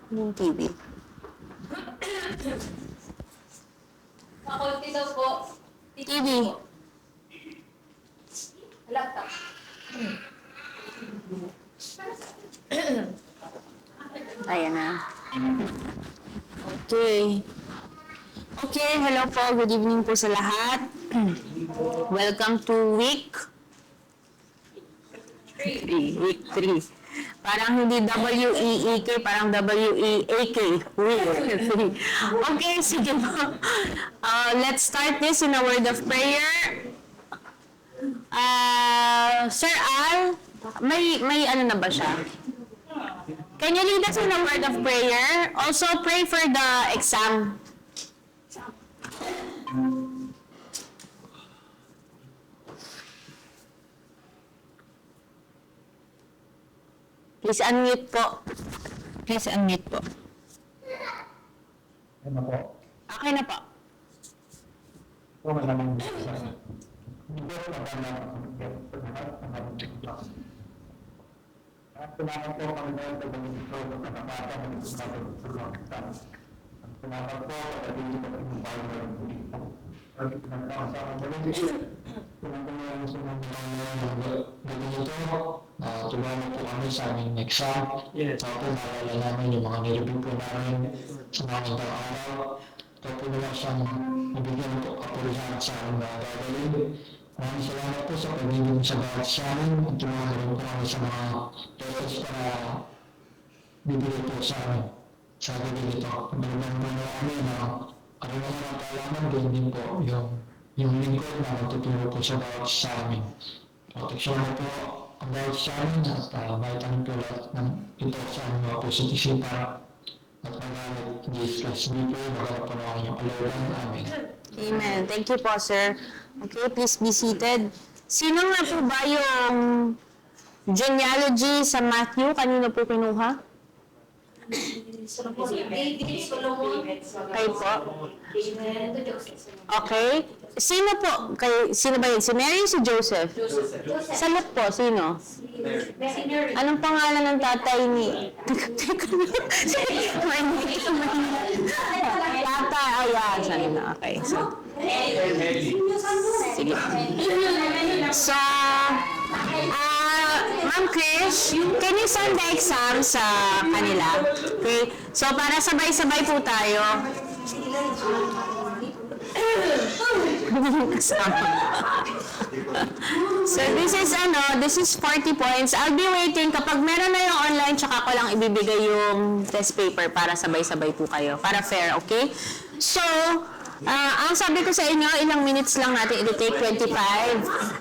Yung TV. Faculty daw po. TV. Laptop. Ayan na. Okay. Okay, hello po. Good evening po sa lahat. Welcome to week 3. Week 3. Parang hindi W-E-E-K, parang W-E-A-K. Week 3. Okay, sige po. Let's start this in a word of prayer. Sir Al, may ano na ba siya? Can you lead us in a word of prayer? Also, pray for the exam. Please unmute po. Please unmute po. Ano po? Okay na po. Kung malamang hindi ko na at tumakas po kami dahil sa ganito ng katapatan ng isang at tumakas po at hindi ko yung bayo ng dito. At nagkakasa ang balito. Tumakas sa mga ganito. Tumakas po kami sa aming exam. Tapos naalala namin yung mga nireview po namin sa mga ibang araw. Tapos nila siyang ibigyan po kapulisan sa aming mga gagawin. Maraming salamat po sa pag-ibig sa bawat sa amin at tumagaling po kami sa mga tests para bibili po sa amin. Sa gabi nito, magandang mga kami na karamihan ng kalaman din po yung lingkod na matuturo po sa bawat sa amin. Proteksyon po ang bawat sa amin at baitan po lahat ng ito sa aming mga positisipan at magamit Jesus dito, magalap po na kanyang alawan. Amen. Amen. Thank you po, sir. Okay, please be seated. Sino nga po ba yung genealogy sa Matthew? Kanino po kinuha? David, Solomon. Kayo po? David, Joseph. Okay. Sino po? Sino ba yun? Si Mary o si Joseph? Joseph. Sa Lot po, sino? Mary. Anong pangalan ng tatay ni... Tatay, ayan. Saan na? Okay. Sige. So, Ma'am Krish, can you send the exam sa kanila? Okay. So, para sabay-sabay po tayo. So this is 40 points. I'll be waiting kapag meron na yung online, tsaka ko lang ibibigay yung test paper para sabay-sabay po kayo, para fair, okay? So, ang sabi ko sa inyo, ilang minutes lang natin i-take, 25.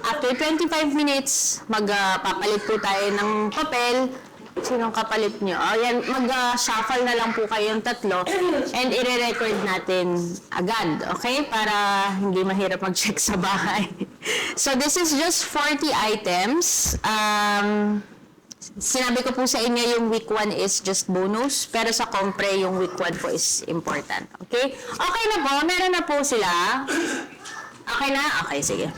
After 25 minutes, magpapalit po tayo ng papel. Sinong kapalit nyo? Ayan, mag-shuffle na lang po kayong tatlo and i-record natin agad, okay? Para hindi mahirap mag-check sa bahay. So this is just 40 items. Sinabi ko po sa inyo yung week 1 is just bonus, pero sa compre yung week 1 po is important, okay? Okay na po, meron na po sila. Okay na? Okay, sige.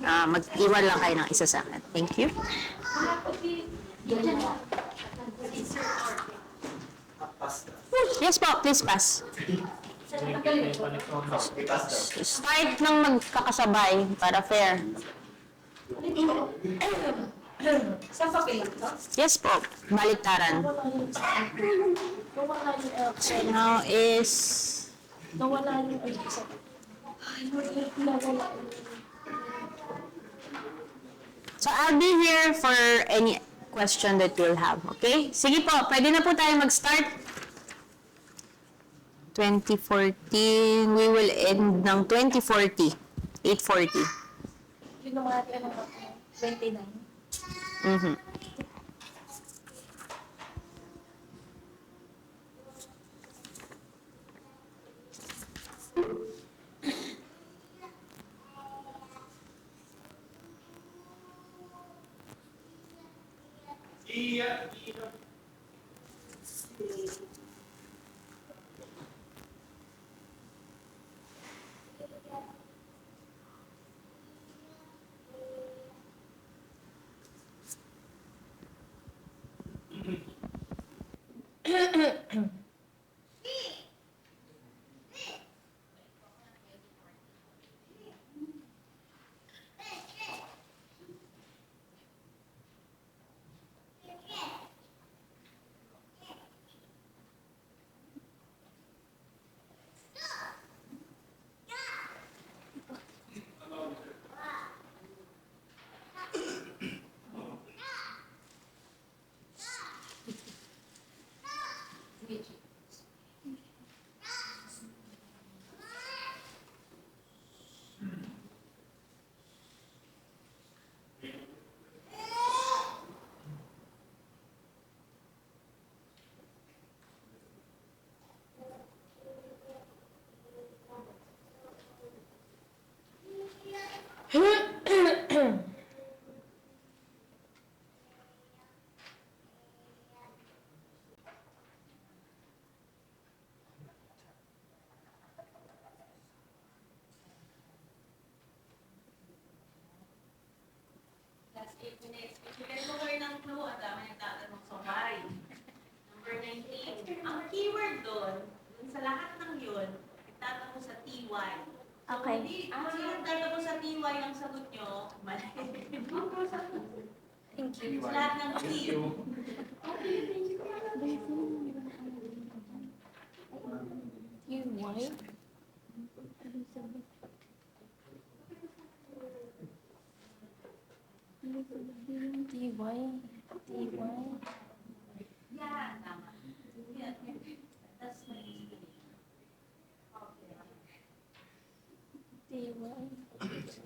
Mag-iwan lang kayo ng isa sa akin. Thank you. Yes po, please pass. Start ng magkakasabay para fair. Sa papel lang to? Yes po, baliktaran. So now is... Nawala yung isa. So I'll be here for any question that you'll have, okay? Sige po, pwede na po tayo mag-start. 2014, we will end ng 2040. 840. Yun ang mga 29. Mm-hmm. Last 8 minutes. Bigyan mo kayo ng clue at dami nagtatanong sa why. Number 19. Ang keyword doon sa lahat ng yun, nagtatanong sa TY. So, Okay. Kung nagtatanong sa TY ang sagot nyo, mali. Thank you. Sa lahat ng T. You why? TY. Yan, tama. Yan. That's my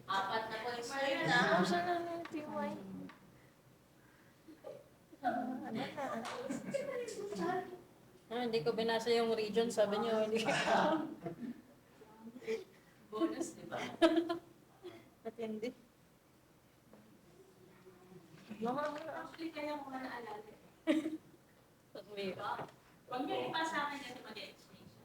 Apat na points na yun, ah. Saan na yung TY? Hindi ko binasa yung region, sabi niyo, hindi ko. Bonus, di ba? At hindi. Actually, kaya mo nga naalala. Sabi, Huwag niyo ipasa akin kasi mag-explain siya.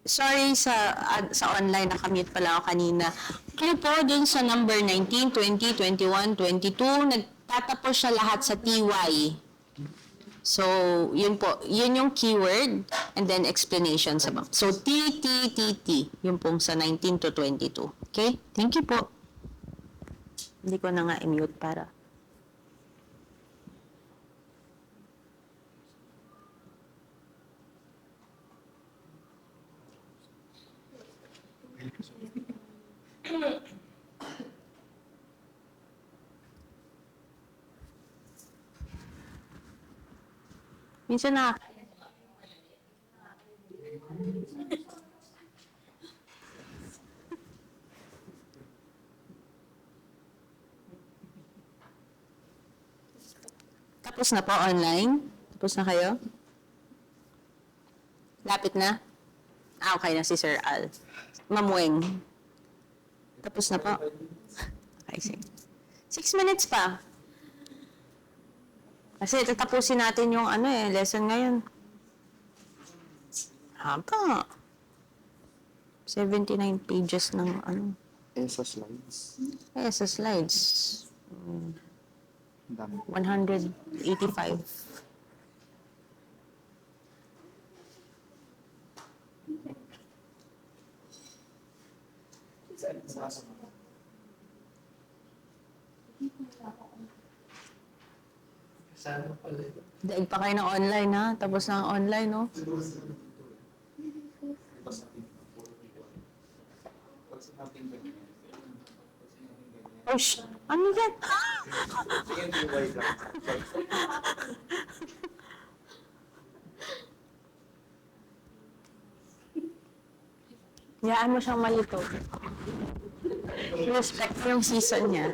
Sorry sa online, nakamute pala ako kanina. Kaya po, dun sa number 19, 20, 21, 22, nagtatapos siya lahat sa TY. So, yun po, yun yung keyword and then explanation sa bang. So, T, T, T, T, yun pong sa 19 to 22. Okay? Thank you po. Hindi ko na nga i-mute para. Minsan na. Tapos na po online? Tapos na kayo? Lapit na? Okay na si Sir Al. Mamueng. Tapos na po? Okay, sige. 6 minutes pa. Kasi tatapusin natin yung lesson ngayon. Haba. 79 pages ng Sa slides. sa slides. Ang dami. 185. Daig pa kayo ng online, ha? Tapos na ang online, no? Oh, ano yan? Hayaan mo siyang malito. Respect mo yung season niya.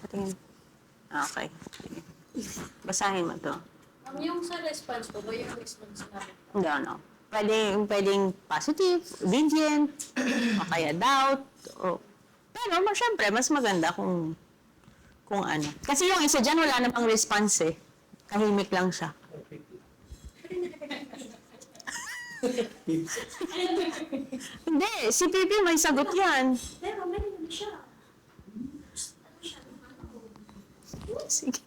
Patingin. Okay. Sige. Basahin mo to. yung sa response ko, ba yung response namin? Hindi. Pwedeng positive, obedient, o kaya doubt. Pero syempre, mas maganda kung Kung ano. Kasi yung isa dyan, wala namang response eh. Kahimik lang siya. Hindi, si Pipi may sagot yan. Pero meron siya. Sige.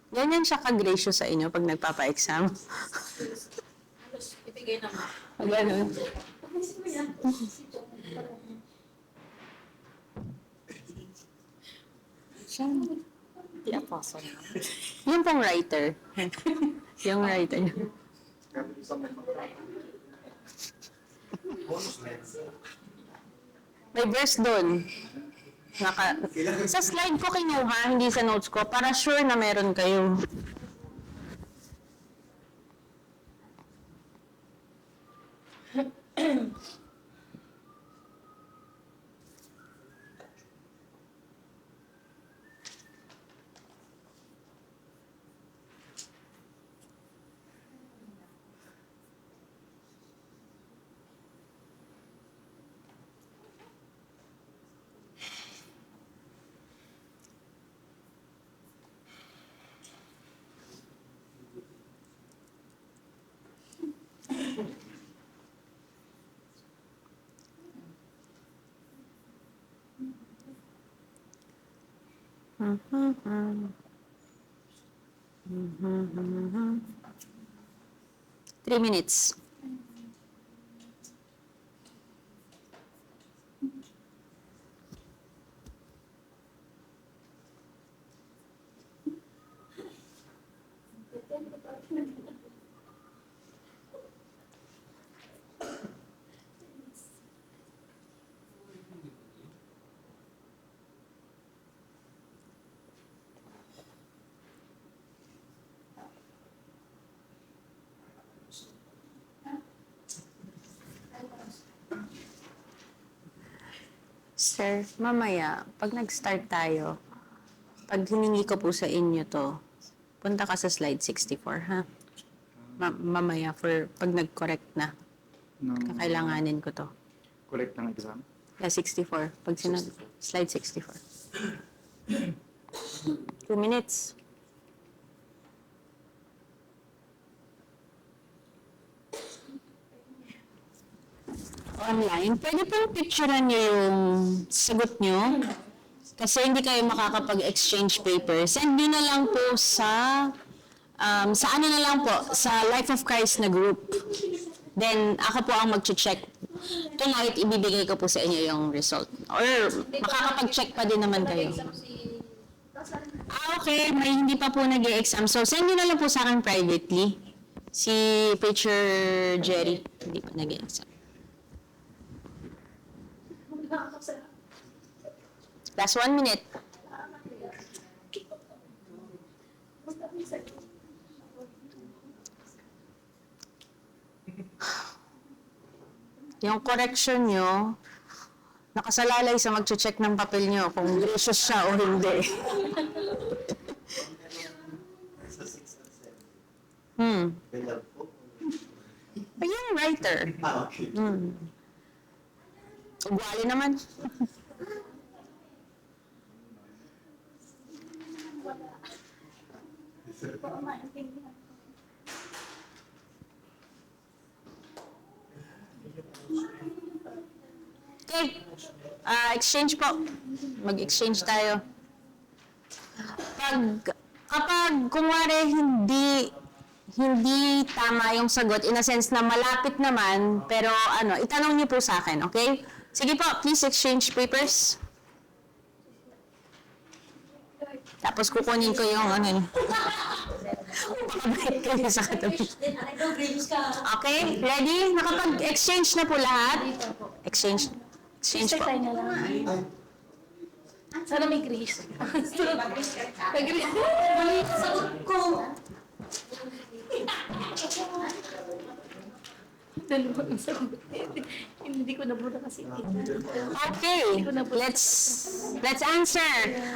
Ganyan siya ka-gracious sa inyo pag nagpapa-exam. Halos ibigay naman. Ganun. The apostle. Yung pong writer. Yung writer. May verse doon. Sa slide ko kinuha, hindi sa notes ko, para sure na meron kayo. Three minutes. Sir, mamaya, pag nag-start tayo, pag hiningi ko po sa inyo to, punta ka sa slide 64, ha? Mamaya, pag nag-correct na, kakailanganin ko to. Correct ng exam? Yeah, 64. Pag slide 64. 2 minutes. Online, pwede pong picturean niyo yung sagot niyo. Kasi hindi kayo makakapag-exchange paper. Send niyo na lang po sa ano na lang po, sa Life of Christ na group. Then, ako po ang mag-check. Tonight, ibibigay ko po sa inyo yung result. Or, makakapag-check pa din naman kayo. Okay, may hindi pa po nag-e-exam. So, send nyo na lang po sa akin privately. Si Preacher Jerry, hindi pa nag-e-exam. Last 1 minute. Yung correction nyo, nakasalalay sa mag-check ng papel nyo kung gracious siya o hindi. Ayun, writer. Ugwali naman. Okay. Exchange po. Mag-exchange tayo. Kapag kunwari hindi tama yung sagot, in a sense na malapit naman, pero itanong niyo po sa akin, okay? Sige po, please exchange papers. Tapos kukunin ko yung pakabait kayo sa katabi. Okay, ready? Nakapag-exchange na po lahat? Exchange po. Tayo na lang. Sana may grace. May grace. Sagot ko. Dalawa ang sagot. Hindi ko nabura kasi. Okay, let's answer.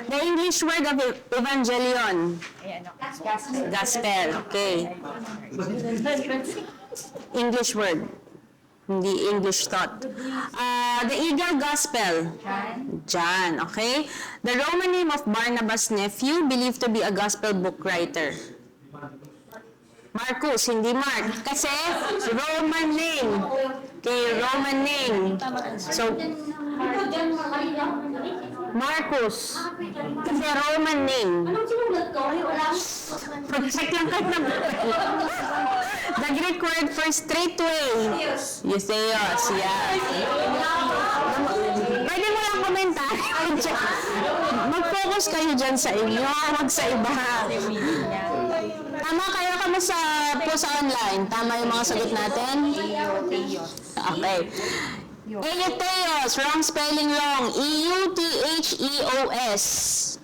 The English word of evangelion. Gospel, okay. English word. Hindi English thought. The Eagle Gospel. John, okay? The Roman name of Barnabas' nephew, believed to be a gospel book writer. Marcus, hindi Mark. Kasi Roman name. Okay, Roman name. So, Marcus. Kasi Roman name. Check lang kayo ng The Greek word for straightway. Eutheos, yeah. Pwede mo lang komentaryo. Mag-focus kayo dyan sa inyo, wag sa iba. Tama kayo kamo sa online. Tama yung mga sagot natin? Okay. Eutheos, wrong spelling wrong. E-U-T-H-E-O-S.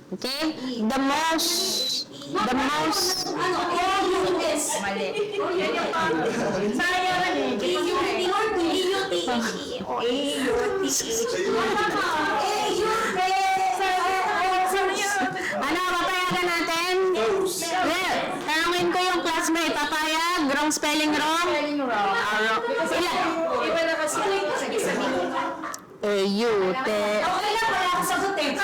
Okay? The most. Ano, papayagan natin? Yeah. Tanungin ko yung classmate, papayag? Wrong spelling wrong? Sila. Iba na kasi. Sige, sabihin. E-U-T. Okay lang, wala akong sagutin.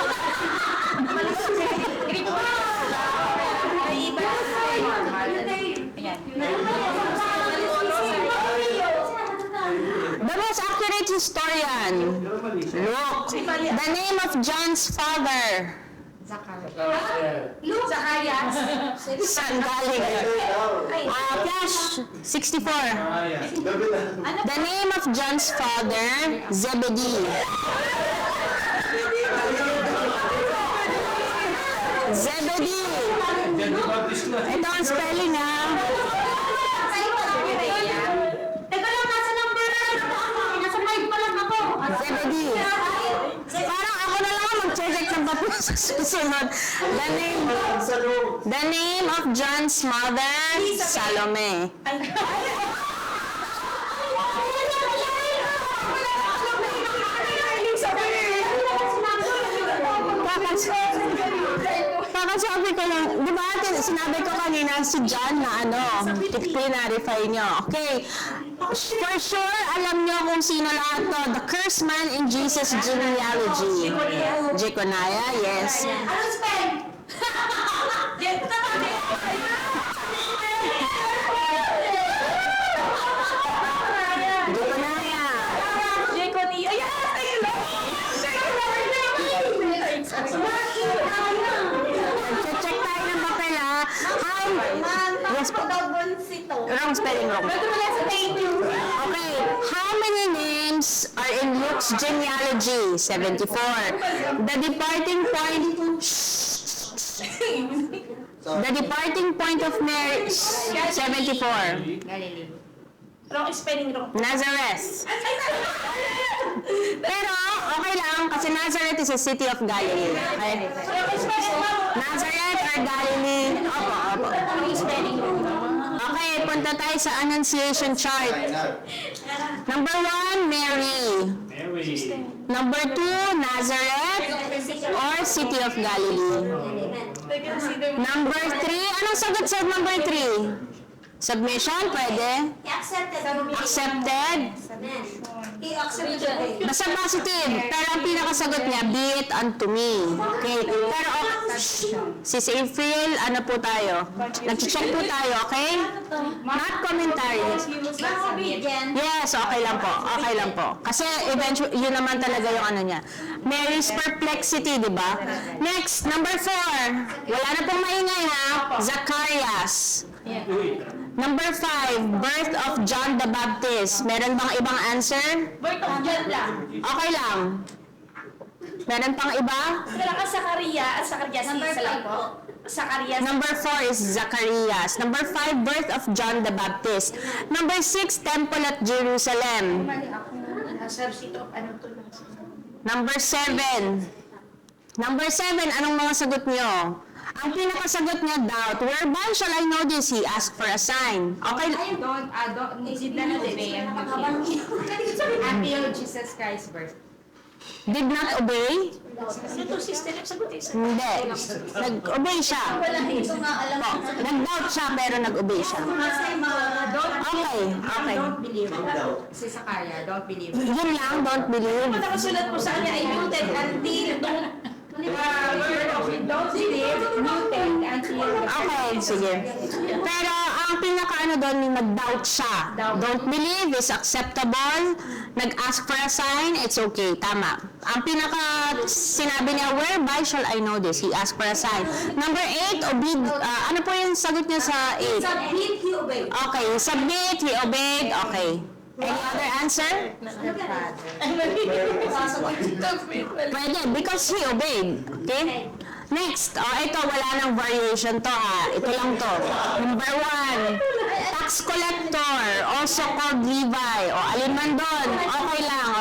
The most accurate historian. Look. The name of John's father. Luke. Zacarias. Saan galing? Flash, 64. The name of John's father, Zebedee. Zebedee. Ito ang spelling, ha? Teka lang, nasa number na. Nasa 5 pa lang ako. Zebedee. Parang ako na lang mag-check ng papel sa susunod. The name of John's mother, Salome. Kakasabi ko lang, di ba sinabi ko kanina si John na pinarify nyo. Okay, for sure, alam nyo kung sino lahat to. The cursed man in Jesus' genealogy. Jeconiah, yes. Anong spell? Jeconiah. Check tayo ng papel, ha? Yes po. Wrong spelling wrong. Okay, how many names are in Luke's genealogy? 74. The departing point of Mary, 74. Wrong spelling wrong. Nazareth. Pero, okay lang, kasi Nazareth is a city of Galilee. Okay? Nazareth or Galilee? Opo. Okay, punta tayo sa Annunciation chart. Number 1, Mary. Number 2, Nazareth or City of Galilee. Number 3, anong sagot sa number 3? Submission, pwede? Accepted? Basta positive. Pero ang pinakasagot niya, be it unto me. Okay? Pero, si April, ano po tayo? Nag-check po tayo, okay? Not commentaries. Yes, okay lang po. Okay lang po. Kasi eventually, yun naman talaga yung ano niya. Mary's perplexity, di ba? Next, number 4. Wala na pong maingay, ha? Zacharias. Number 5, birth of John the Baptist. Meron bang ibang answer? Birth of John lang. Okay lang. Meron pang iba? Kailangan Zacarias isa lang po. Zacarias. Number 4 is Zacharias. Number 5, birth of John the Baptist. Number 6, temple at Jerusalem. Mali ako. Substitute of ano to? Number 7. Number 7, anong mga sagot nyo? Ang pinakasagot niya, doubt. Whereby shall I know this? He asked for a sign. Okay. Don't did not obey until Jesus Christ birth. Did not obey? Ano to, sister? Sagutin. Hindi. Nag-obey siya. Wala, ito nga alam. Nag-doubt siya pero nag-obey siya. Kasi Okay. Don't believe. Si Sakaria, don't believe. Yun lang, don't believe. Nakasulat po sa kanya ay muted until don't believe, muted until Okay, sige. Pero ang pinaka-ano doon, may nag-doubt siya. Don't believe is acceptable. Nag-ask for a sign, it's okay. Tama. Ang pinaka-sinabi niya, whereby shall I know this? He asked for a sign. Number 8, ano po yung sagot niya sa 8? submit, he obeyed. Okay, submit, he obeyed. Okay. Any other answer? Pwede, because he obeyed. Okay? Next, ito, wala nang variation to ha. Ito lang to. Number 1, tax collector, also called Levi. Alin man doon.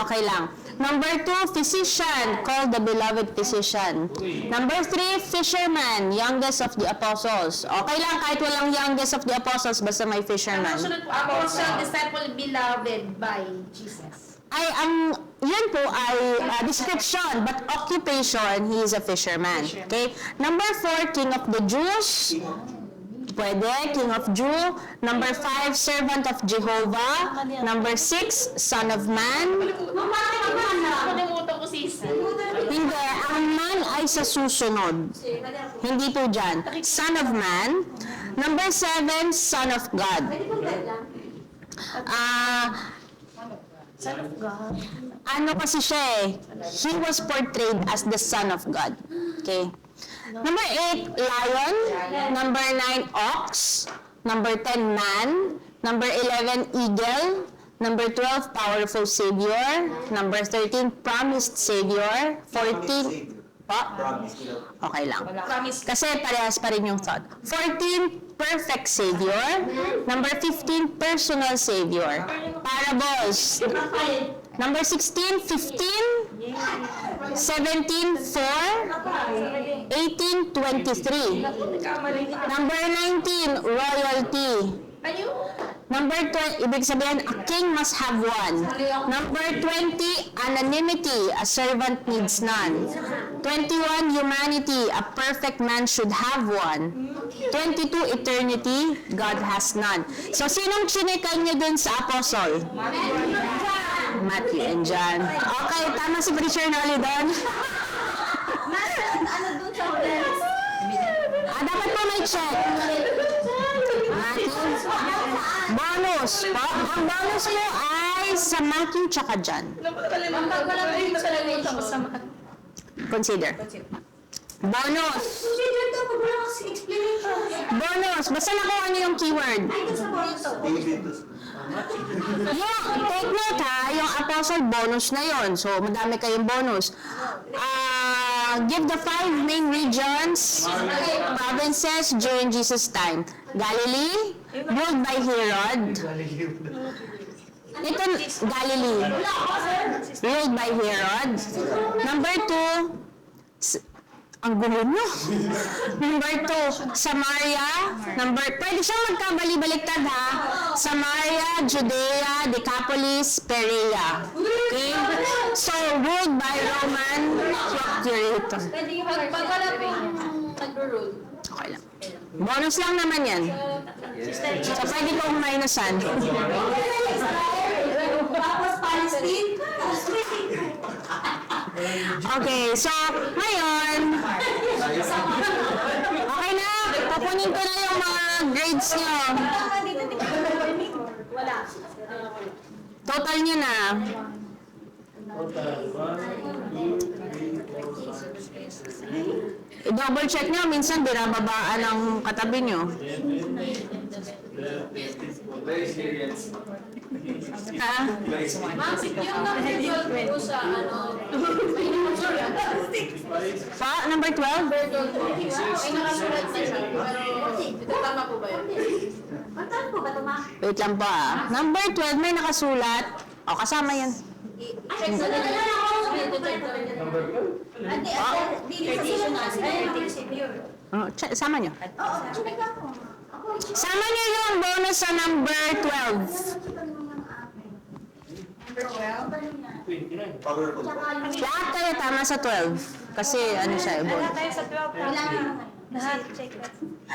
Okay lang. Number 2, physician, called the beloved physician. Number 3, fisherman, youngest of the apostles. Okay lang, kahit walang youngest of the apostles, basta may fisherman. Apostle, disciple, beloved by Jesus. Yun po ay description, but occupation, he is a fisherman. Okay? Number 4, king of the Jews. Pwede, king of Jew. Number 5, servant of Jehovah. Number 6, son of man. Nakalimutan ko sis. Hindi, ang man ay sa susunod. Hindi po dyan. Son of man. Number 7, son of God. Ano kasi siya eh? He was portrayed as the son of God. Okay. Number 8, lion. Number 9, ox. Number 10, man. Number 11, eagle. Number 12, powerful savior. Number 13, promised savior. 14, okay lang. Kasi parehas pa rin yung thought. 14, perfect savior. Number 15, personal savior. Parables. Number 16, 15. 17, 4. 18, 23. Number 19, royalty. Number 20, ibig sabihin, a king must have one. Number 20, anonymity, a servant needs none. 21, humanity, a perfect man should have one. 22, eternity, God has none. So, sinong chinikan niyo dun sa apostle? Matthew and John. Okay, tama si Preacher Nolly doon. Dapat po may check. Matthew. Bonus po. Ang bonus mo ay sa Matthew tsaka John. Consider. Bonus. Bonus. Basta nakuha niyo yung keyword. Take note ha, yung apostle bonus na yon. So, madami kayong bonus. Give the 5 main regions, provinces during Jesus' time. Galilee, ruled by Herod. Ito, Galilee, ruled by Herod. Number 2, ang gulo nyo. Number 2, Samaria. Pwede siyang magkabali-baliktad ha. Samaria, Judea, Decapolis, Perea. Okay? So, ruled by Roman procurator. Pag wala pong nag-rule. Okay lang. Bonus lang naman yan. So, pwede kong minusan. Tapos Palestine. Okay, so, ngayon, okay na, papunin ko na yung mga grades nyo. Total nyo na. I-double check nyo, minsan binababaan ang katabi nyo. Ha? Yung number 12 ko sa Pa, number 12? may nakasulat na siya. Pero tama po ba yun? Wait lang po ah. Number 12 may nakasulat. O, kasama yan. Check sa Sama nyo. Sama nyo yung bonus sa number 12. Lahat kayo tama sa 12. Kasi ano siya, bonus.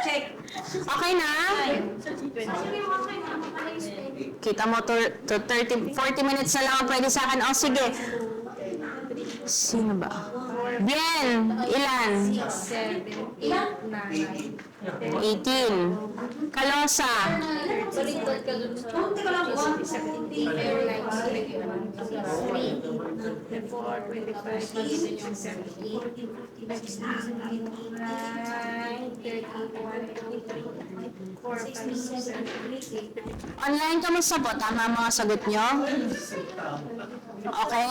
Check. Okay na? Kita mo, to 40 minutes na lang ang pwede sa akin. O, sige. Sino ba? Bien, ilan? 7, 8, 9. 18. Kalosa. Baliktad ka dun sa... 39. Online, kamusta po? Tama ang mga sagot nyo? Okay?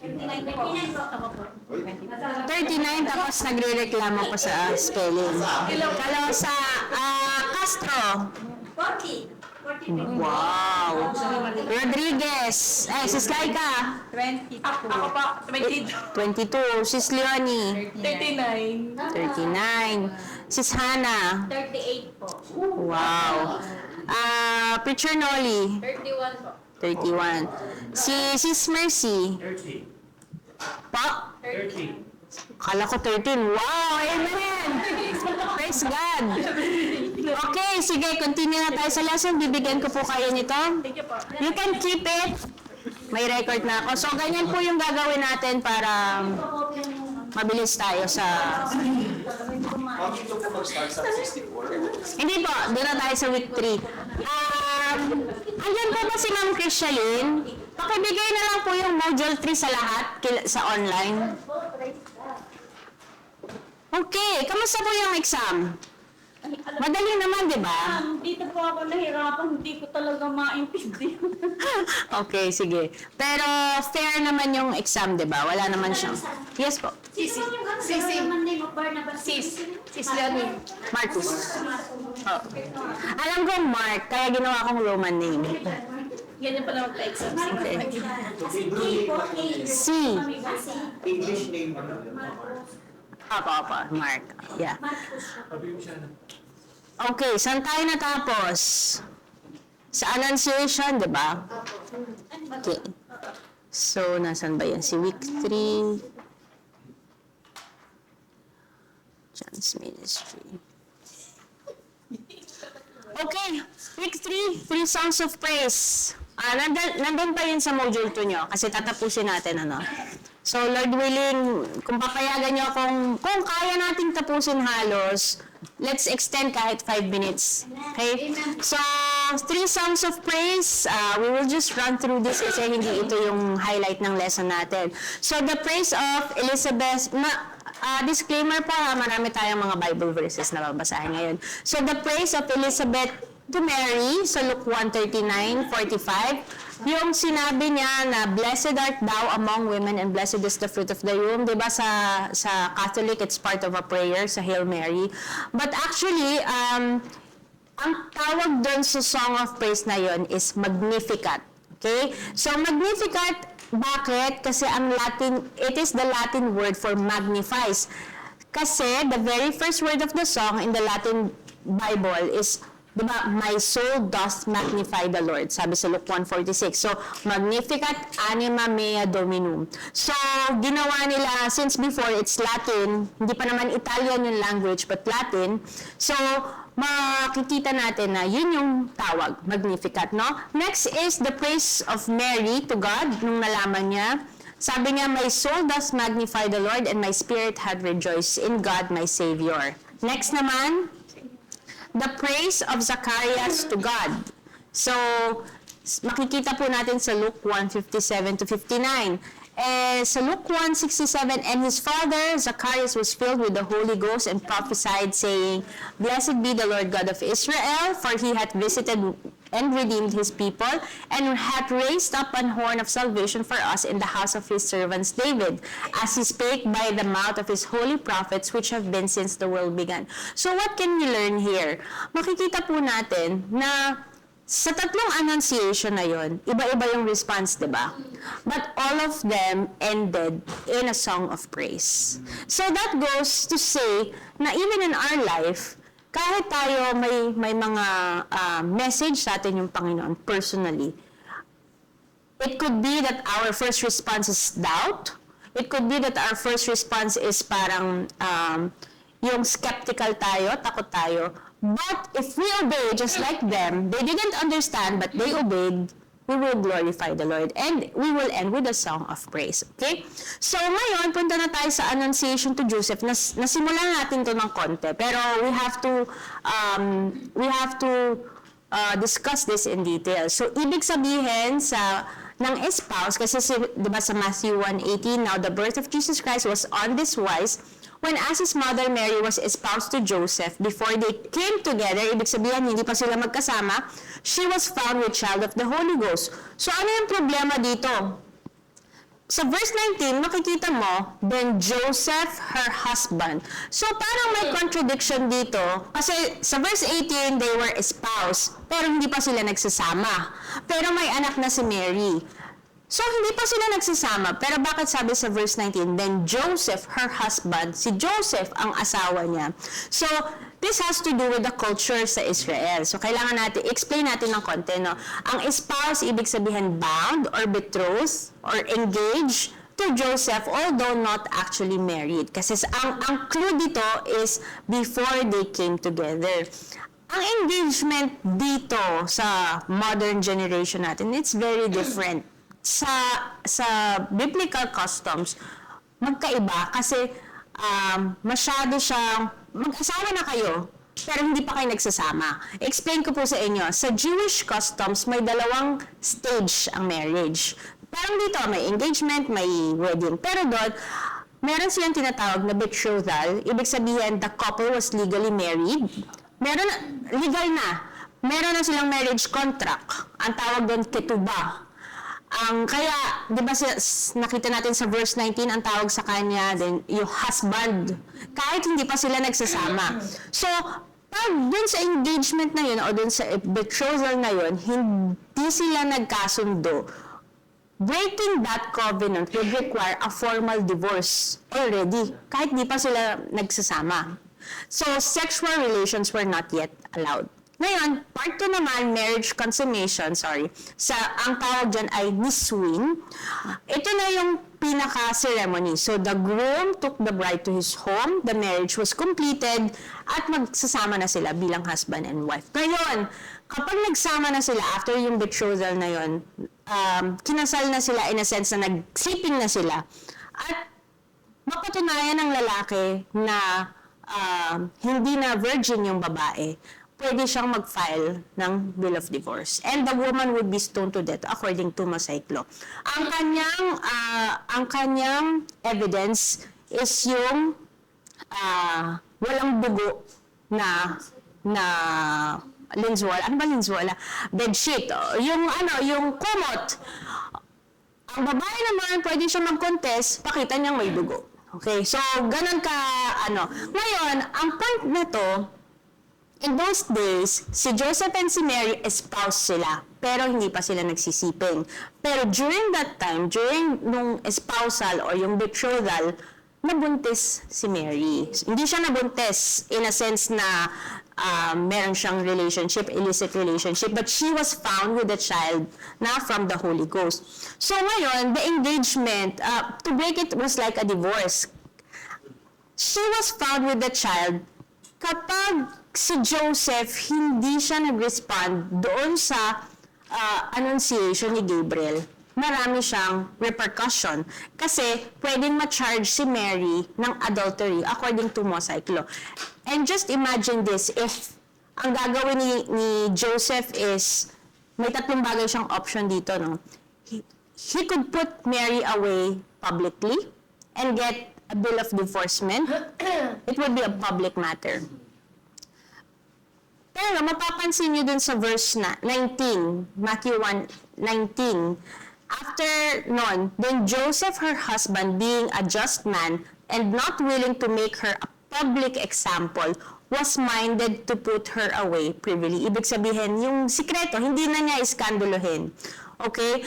39, tapos nagre-reklamo ko sa spelling. Kalosa, Castro. 40. Wow. Rodriguez. Sis Laika. 22. Ako pa, 22. 22. Sis Leonie. 39. 39. Sis Hannah. 38 po. Wow. Preacher Noli. 31 po. 31. Sis Mercy. 30. Pa? 30. Kala ko 13. Wow! Amen! Praise God! Okay, sige, continue na tayo sa lesson. Bibigyan ko po kayo nito. You can keep it. May record na ako. So, ganyan po yung gagawin natin para mabilis tayo sa... Hindi po, doon na tayo sa week 3. Andyan po ba si Ma'am Christialine? Pakibigay na lang po yung module 3 sa lahat sa online. Okay, kamusta po yung exam? Madali naman, di ba? Dito po ako nahirapan, hindi ko talaga maintindihan. Okay, sige. Pero fair naman yung exam, di ba? Wala naman siyang... Yes po. Sino yung Roman name of Barnabas? Sis Leonie. Marcus. Oh. Alam ko Mark, kaya ginawa kong Roman name. Ganyan pala magpa-exam. Okay. C. English name. Apa, Mark. Yeah. Okay, saan tayo natapos? Sa Annunciation, di ba? Okay. So, nasan ba yan? Si week 3. John's Ministry. Okay, week 3, 3 songs of praise. Nandun pa yun sa module 2 nyo, kasi tatapusin natin, ano. So, Lord willing, kung papayagan nyo kung kaya nating tapusin halos, let's extend kahit 5 minutes. Okay? So, 3 songs of praise, we will just run through this kasi hindi ito yung highlight ng lesson natin. So, the praise of Elizabeth, disclaimer po ha, marami tayong mga Bible verses na babasahin ngayon. So, the praise of Elizabeth to Mary, sa Luke 1:39-45, yung sinabi niya na, blessed art thou among women and blessed is the fruit of thy womb. Diba sa Catholic, it's part of a prayer sa Hail Mary. But actually, ang tawag doon sa Song of Praise na yon is Magnificat. Okay? So, Magnificat, bakit? Kasi ang Latin, it is the Latin word for magnifies. Kasi the very first word of the song in the Latin Bible is, diba, my soul doth magnify the Lord, sabi sa Luke 1:46. So, Magnificat anima mea Dominum. So, ginawa nila, since before it's Latin, hindi pa naman Italian yung language, but Latin. So, makikita natin na yun yung tawag, Magnificat, no? Next is the praise of Mary to God, nung nalaman niya. Sabi niya, my soul doth magnify the Lord, and my spirit had rejoiced in God, my Savior. Next naman, the praise of Zacharias to God. So, makikita po natin sa Luke 1:57-59. Sa Luke 1:67, and his father, Zacharias, was filled with the Holy Ghost and prophesied, saying, blessed be the Lord God of Israel, for he hath visited and redeemed his people, and hath raised up an horn of salvation for us in the house of his servants David, as he spake by the mouth of his holy prophets, which have been since the world began. So what can we learn here? Makikita po natin na sa tatlong annunciation na yon, iba-iba yung response, di ba? But all of them ended in a song of praise. So that goes to say na even in our life, kahit tayo may mga message sa atin yung Panginoon personally, it could be that our first response is doubt. It could be that our first response is parang yung skeptical tayo, takot tayo. But if we obey just like them, they didn't understand but they obeyed, we will glorify the Lord. And we will end with a song of praise. Okay? So ngayon, punta na tayo sa Annunciation to Joseph. Nasimulan natin to ng konti. Pero we have to discuss this in detail. So, ibig sabihin ng espouse, kasi diba sa Matthew 1:18, now the birth of Jesus Christ was on this wise, when as his mother Mary was espoused to Joseph, before they came together, ibig sabihin, hindi pa sila magkasama, she was found with child of the Holy Ghost. So, ano yung problema dito? Sa verse 19, makikita mo, then Joseph, her husband. So, parang may contradiction dito. Kasi sa verse 18, they were espoused, pero hindi pa sila nagsasama. Pero may anak na si Mary. So, hindi pa sila nagsasama. Pero bakit sabi sa verse 19, then Joseph, her husband, si Joseph ang asawa niya. So, this has to do with the culture sa Israel. So, kailangan natin, explain natin ng konti, no? Ang espouse, ibig sabihin bound or betrothed or engaged to Joseph, although not actually married. Kasi ang clue dito is before they came together. Ang engagement dito sa modern generation natin, it's very different. Sa biblical customs, magkaiba kasi masyado siyang mag-asawa na kayo, pero hindi pa kayo nagsasama. Explain ko po sa inyo, sa Jewish customs, may dalawang stage ang marriage. Parang dito, may engagement, may wedding. Pero doon, meron silang tinatawag na betrothal. Ibig sabihin, the couple was legally married. Legal na. Meron na silang marriage contract. Ang tawag doon, ketubah. Kaya, di ba nakita natin sa verse 19, ang tawag sa kanya, then yung husband, kahit hindi pa sila nagsasama. So, pag dun sa engagement na yun, o dun sa betrothal na yun, hindi sila nagkasundo, breaking that covenant would require a formal divorce already, kahit di pa sila nagsasama. So, sexual relations were not yet allowed. Ngayon, part 2 naman, marriage consummation, ang tawag dyan ay nisuin. Ito na yung pinaka-ceremony. So, the groom took the bride to his home, the marriage was completed, at magsasama na sila bilang husband and wife. Ngayon, kapag nagsama na sila, after yung betrothal na yun, kinasal na sila in a sense na nag-sleeping na sila. At mapatunayan ng lalaki na hindi na virgin yung babae, pwede siyang mag-file ng bill of divorce. And the woman would be stoned to death according to Mosaic law. Ang kanyang evidence is yung walang dugo na linzuala. Ano ba linzuala? Bedsheet. Yung kumot. Ang babae naman, pwede siya mag-contest, pakita niyang may dugo. Okay? So, ganun ka, Ngayon, ang point na to, in those days, si Joseph and si Mary espoused sila, pero hindi pa sila nagsisiping. Pero during that time, during nung espousal or yung betrothal, nabuntis si Mary. Hindi siya nabuntis in a sense na meron siyang relationship, illicit relationship, but she was found with a child na from the Holy Ghost. So ngayon, the engagement, to break it was like a divorce. She was found with the child kapag si Joseph hindi siya nag-respond doon sa annunciation ni Gabriel, marami siyang repercussion. Kasi pwedeng ma-charge si Mary ng adultery according to Mosaic law. And just imagine this, if ang gagawin ni Joseph is, may tatlong bagay siyang option dito, no? He could put Mary away publicly and get a bill of divorcement. It would be a public matter. Pero mapapansin niyo dun sa verse 19, Matthew 1:19. After nun, then Joseph, her husband, being a just man and not willing to make her a public example, was minded to put her away privily. Ibig sabihin, yung sikreto, hindi na niya iskandalohin. Okay?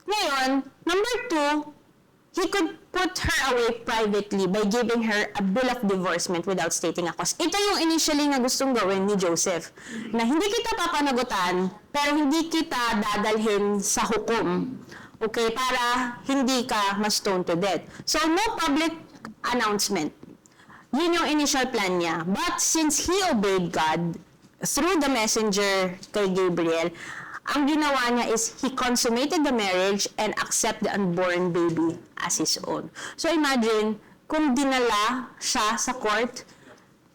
Ngayon, number 2, he could put her away privately by giving her a bill of divorcement without stating a cause. Ito yung initially na gustong gawin ni Joseph, na hindi kita papanagutan, pero hindi kita dadalhin sa hukom. Okay? Para hindi ka ma-stone to death. So, no public announcement. Yun yung initial plan niya. But since he obeyed God through the messenger kay Gabriel, ang ginawa niya is he consummated the marriage and accept the unborn baby as his own. So imagine, kung dinala siya sa court,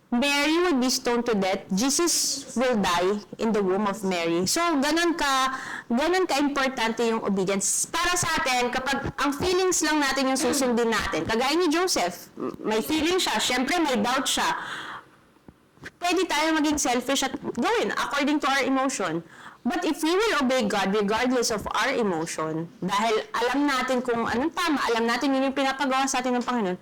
Mary would be stoned to death. Jesus will die in the womb of Mary. So, ganun ka-importante yung obedience. Para sa atin, kapag ang feelings lang natin yung susundin natin, kagaya ni Joseph, may feeling siya, syempre may doubt siya, pwede tayo maging selfish at gawin according to our emotion. But if we will obey God regardless of our emotion, dahil alam natin kung anong tama, alam natin yun yung pinapagawa sa atin ng Panginoon,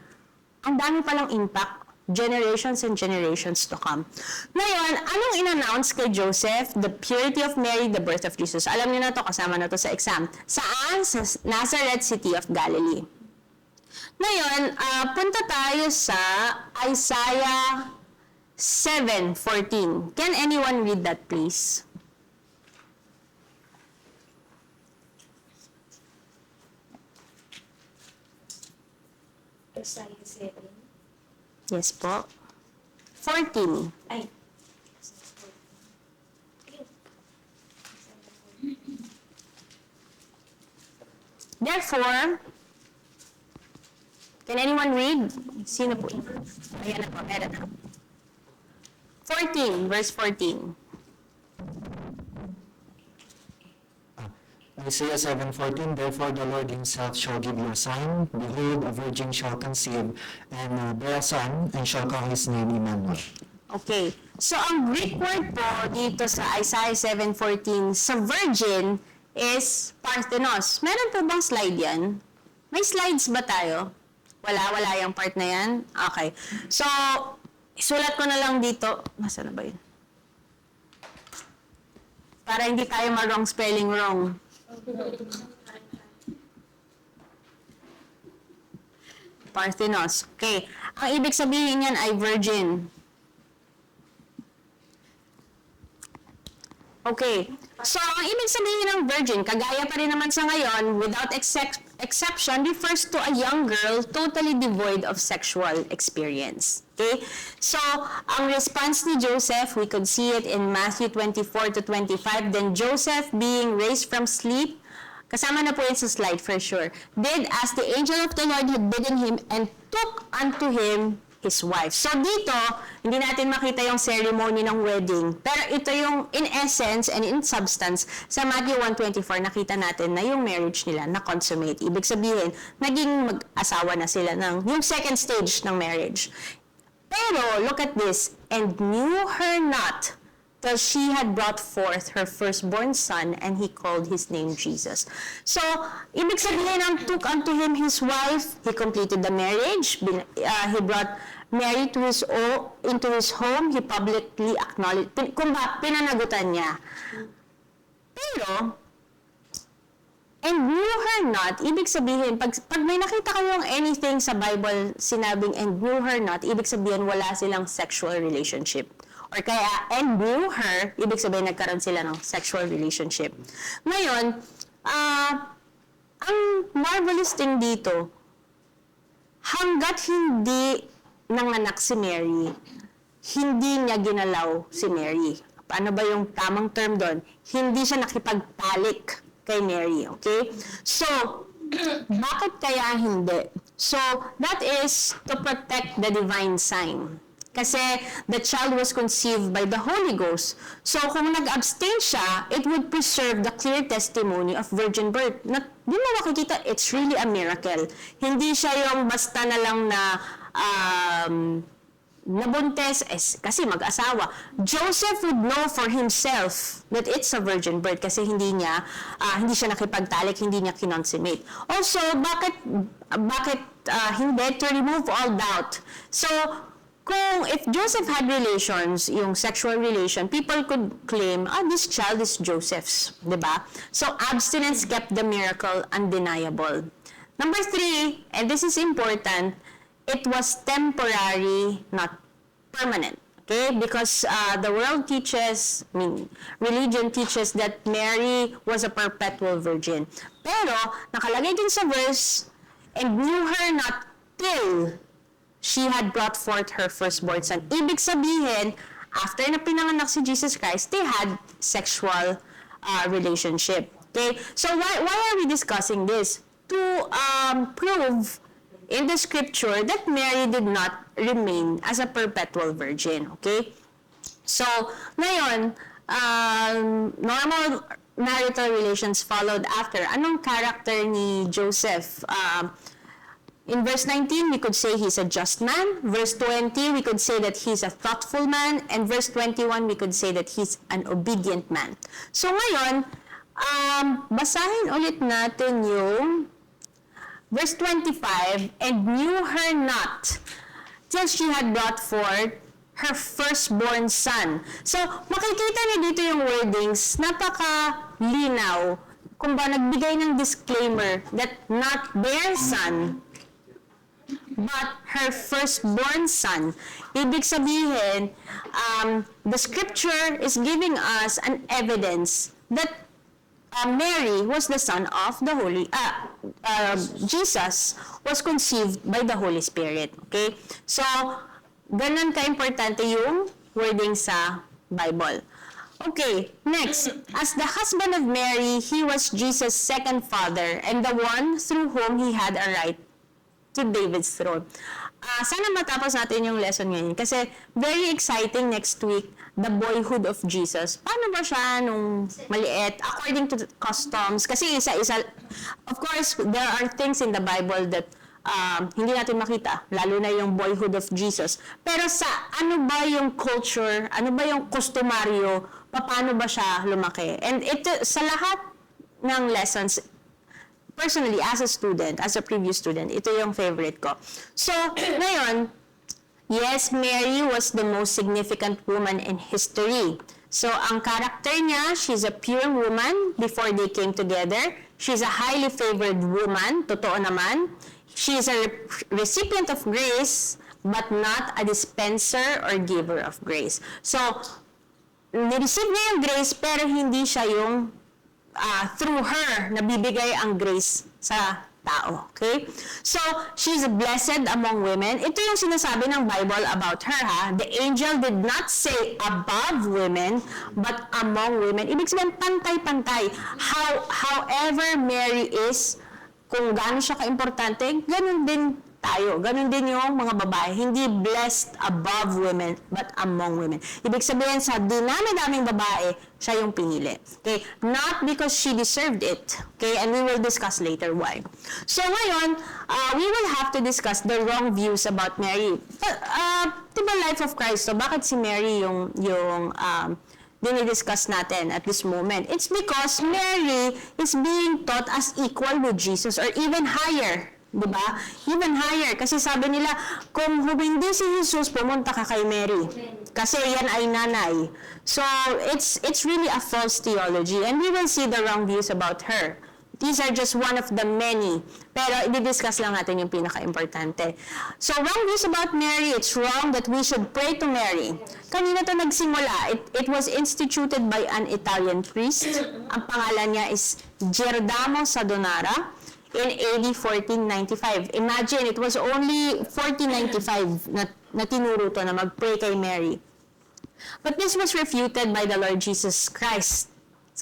ang dami palang impact, generations and generations to come. Ngayon, anong in-announce kay Joseph? The purity of Mary, the birth of Jesus. Alam niyo na to, kasama na to sa exam. Saan? Sa Nazareth City of Galilee. Ngayon, punta tayo sa Isaiah 7:14. Can anyone read that, please? Isaiah 7. Yes po. 14. Ay. Therefore, can anyone read? Sino po? Ayan na po, meron na. 14, verse 14. Isaiah 7:14, therefore the Lord himself shall give you a sign. Behold, a virgin shall conceive and bear a son, and shall call his name Emmanuel. Okay. So, ang Greek word po dito sa Isaiah 7:14 sa virgin is Parthenos. Meron po bang slide yan? May slides ba tayo? Wala yung part na yan? Okay. So, isulat ko na lang dito. Nasaan na ba yun? Para hindi tayo wrong spelling wrong. Parthenos. Okay. Ang ibig sabihin niyan ay virgin. Okay. So, ang ibig sabihin ng virgin, kagaya pa rin naman sa ngayon, without exception, refers to a young girl totally devoid of sexual experience. Okay? So, ang response ni Joseph, we could see it in Matthew 24-25. Then Joseph, being raised from sleep, kasama na po yun sa slide for sure, did as the angel of the Lord had bidden him and took unto him his wife. So dito, hindi natin makita yung ceremony ng wedding. Pero ito yung in essence and in substance, sa Matthew 1:24, nakita natin na yung marriage nila na-consummate. Ibig sabihin, naging mag-asawa na sila ng yung second stage ng marriage. Pero, look at this, and knew her not till she had brought forth her firstborn son, and he called his name Jesus. So, ibig sabihin ng took unto him his wife, he completed the marriage, he brought Mary to into his home, he publicly acknowledged, pinanagutan niya. Pero, and knew her not, ibig sabihin, pag may nakita kayong anything sa Bible sinabing and knew her not, ibig sabihin wala silang sexual relationship. Or kaya, and knew her, ibig sabihin nagkaroon sila ng sexual relationship. Ngayon, ang marvelous thing dito, hanggat hindi nanganak si Mary, hindi niya ginalaw si Mary. Paano ba yung tamang term doon? Hindi siya nakipagtalik kay Mary, okay? So, bakit kaya hindi? So, that is to protect the divine sign. Kasi the child was conceived by the Holy Ghost. So, kung nag-abstain siya, it would preserve the clear testimony of virgin birth. Di mo makikita, it's really a miracle. Hindi siya yung basta na lang na nabuntes, kasi mag-asawa. Joseph would know for himself that it's a virgin birth kasi hindi siya nakipagtalik, hindi niya kinonsummate. Also, bakit hindi? To remove all doubt. So, if Joseph had relations, yung sexual relation, people could claim, this child is Joseph's, di ba? So, abstinence kept the miracle undeniable. Number 3, and this is important, it was temporary, not permanent. Okay? Because the world teaches, religion teaches that Mary was a perpetual virgin. Pero, nakalagay din sa verse, and knew her not till she had brought forth her firstborn son. Ibig sabihin, after na pinanganak si Jesus Christ, they had sexual relationship. Okay? So why are we discussing this? To prove in the scripture that Mary did not remain as a perpetual virgin. Okay? So, ngayon, normal marital relations followed after. Anong character ni Joseph? In verse 19, we could say he's a just man. Verse 20, we could say that he's a thoughtful man. And verse 21, we could say that he's an obedient man. So ngayon, basahin ulit natin yung verse 25, and knew her not till she had brought forth her firstborn son. So, makikita niyo dito yung wordings, napaka-linaw. Kung ba nagbigay ng disclaimer that not their son, but her firstborn son. Ibig sabihin, the scripture is giving us an evidence that Mary was the son of the Jesus was conceived by the Holy Spirit. Okay? So, ganun ka-importante yung wording sa Bible. Okay, next. As the husband of Mary, he was Jesus' second father and the one through whom he had a right to David's throne. Sana matapos natin yung lesson ngayon kasi very exciting next week, the boyhood of Jesus. Paano ba siya nung maliit? According to the customs, kasi isa-isa, of course, there are things in the Bible that hindi natin makita, lalo na yung boyhood of Jesus. Pero sa ano ba yung culture, ano ba yung kustomaryo, paano ba siya lumaki? And ito, sa lahat ng lessons, personally, as a student, as a previous student, ito yung favorite ko. So, ngayon, yes, Mary was the most significant woman in history. So, ang character niya, she's a pure woman before they came together. She's a highly favored woman, totoo naman. She is a recipient of grace, but not a dispenser or giver of grace. So, nireceive niya yung grace, pero hindi siya yung through her, nabibigay ang grace sa tao. Okay? So, she's blessed among women. Ito yung sinasabi ng Bible about her, ha? The angel did not say above women, but among women. Ibig sabihin, pantay-pantay. However Mary is, kung gaano siya ka-importante, ganun din tayo. Ganun din yung mga babae. Hindi blessed above women, but among women. Ibig sabihin, sa dinami-daming babae, siya yung pinili. Okay? Not because she deserved it. Okay? And we will discuss later why. So ngayon, we will have to discuss the wrong views about Mary. Diba life of Christ? So bakit si Mary yung dinidiscuss natin at this moment? It's because Mary is being taught as equal with Jesus or even higher. Diba? Even higher. Kasi sabi nila, kung hindi si Jesus, pumunta ka kay Mary. Kasi yan ay nanay. So, it's really a false theology. And we will see the wrong views about her. These are just one of the many. Pero, i-discuss lang natin yung pinaka-importante. So, wrong views about Mary, it's wrong that we should pray to Mary. Kanina to nagsimula. It was instituted by an Italian priest. Ang pangalan niya is Girolamo Sadonara. In AD 1495. Imagine, it was only 1495 na tinuro to na mag-pray kay Mary. But this was refuted by the Lord Jesus Christ.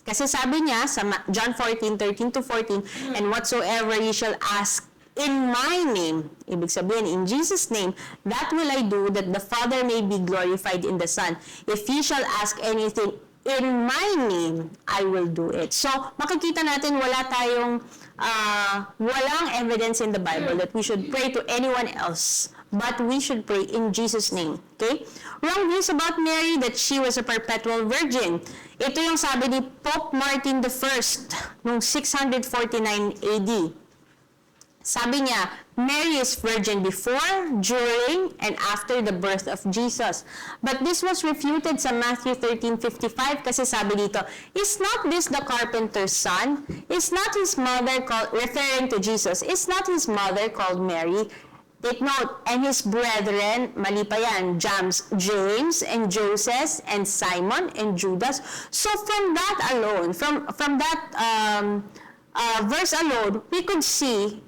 Kasi sabi niya sa John 14:13-14, and whatsoever ye shall ask in my name, ibig sabihin, in Jesus' name, that will I do, that the Father may be glorified in the Son. If ye shall ask anything in my name, I will do it. So, makikita natin walang evidence in the Bible that we should pray to anyone else, but we should pray in Jesus' name. Okay? Wrong views about Mary, that she was a perpetual virgin. Ito yung sabi ni Pope Martin I noong 649 AD. Sabi niya, Mary is virgin before, during, and after the birth of Jesus. But this was refuted sa Matthew 13:55 kasi sabi dito, is not this the carpenter's son? Is not his mother called, referring to Jesus, is not his mother called Mary? Take note, and his brethren, mali pa yan, James and Joseph and Simon and Judas. So from that alone, from that verse alone, we could see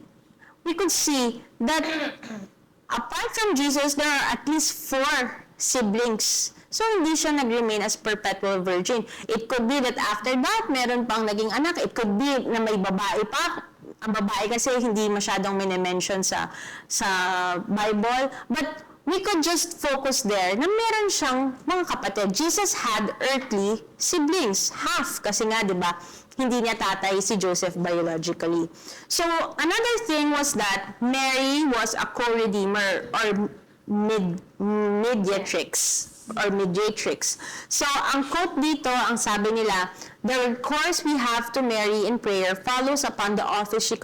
that apart from Jesus, there are at least 4 siblings. So, hindi siya nag-remain as perpetual virgin. It could be that after that, meron pang naging anak. It could be na may babae pa. Ang babae kasi hindi masyadong minimension sa Bible. But we could just focus there na meron siyang mga kapatid. Jesus had earthly siblings. Half. Kasi nga, di ba, hindi niya tatay si Joseph biologically. So, another thing was that Mary was a co-redeemer or mediatrix. So, ang quote dito, ang sabi nila, the course we have to Mary in prayer follows upon the office she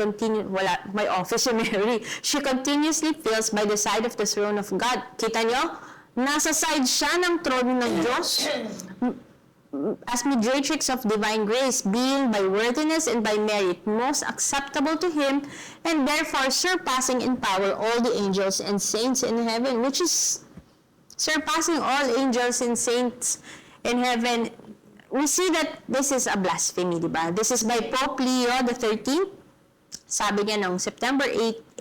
she continuously fills by the side of the throne of God. Kita nyo? Nasa side siya ng throne ng Diyos. As mediatrix of divine grace, being by worthiness and by merit most acceptable to Him, and therefore surpassing in power all the angels and saints in heaven, which is surpassing all angels and saints in heaven. We see that this is a blasphemy, di ba? This is by Pope Leo XIII. Sabi niya noong September 8,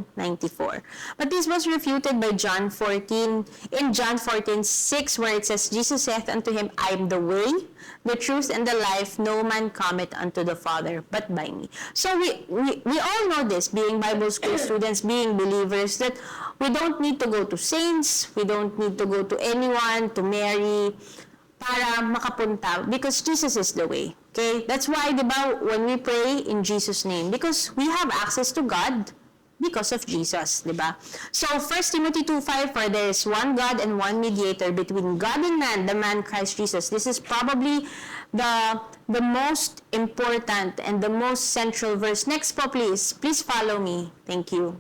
1894. But this was refuted by John 14, in John 14:6, where it says, Jesus saith unto him, I am the way, the truth, and the life. No man cometh unto the Father but by me. So we all know this, being Bible school students, being believers, that we don't need to go to saints, we don't need to go to anyone, to Mary, para makapunta, because Jesus is the way. Okay? That's why, di ba, when we pray in Jesus' name, because we have access to God because of Jesus, di ba? So, 1 Timothy 2:5, for there is one God and one mediator between God and man, the man Christ Jesus. This is probably the most important and the most central verse. Next po, please. Please follow me. Thank you.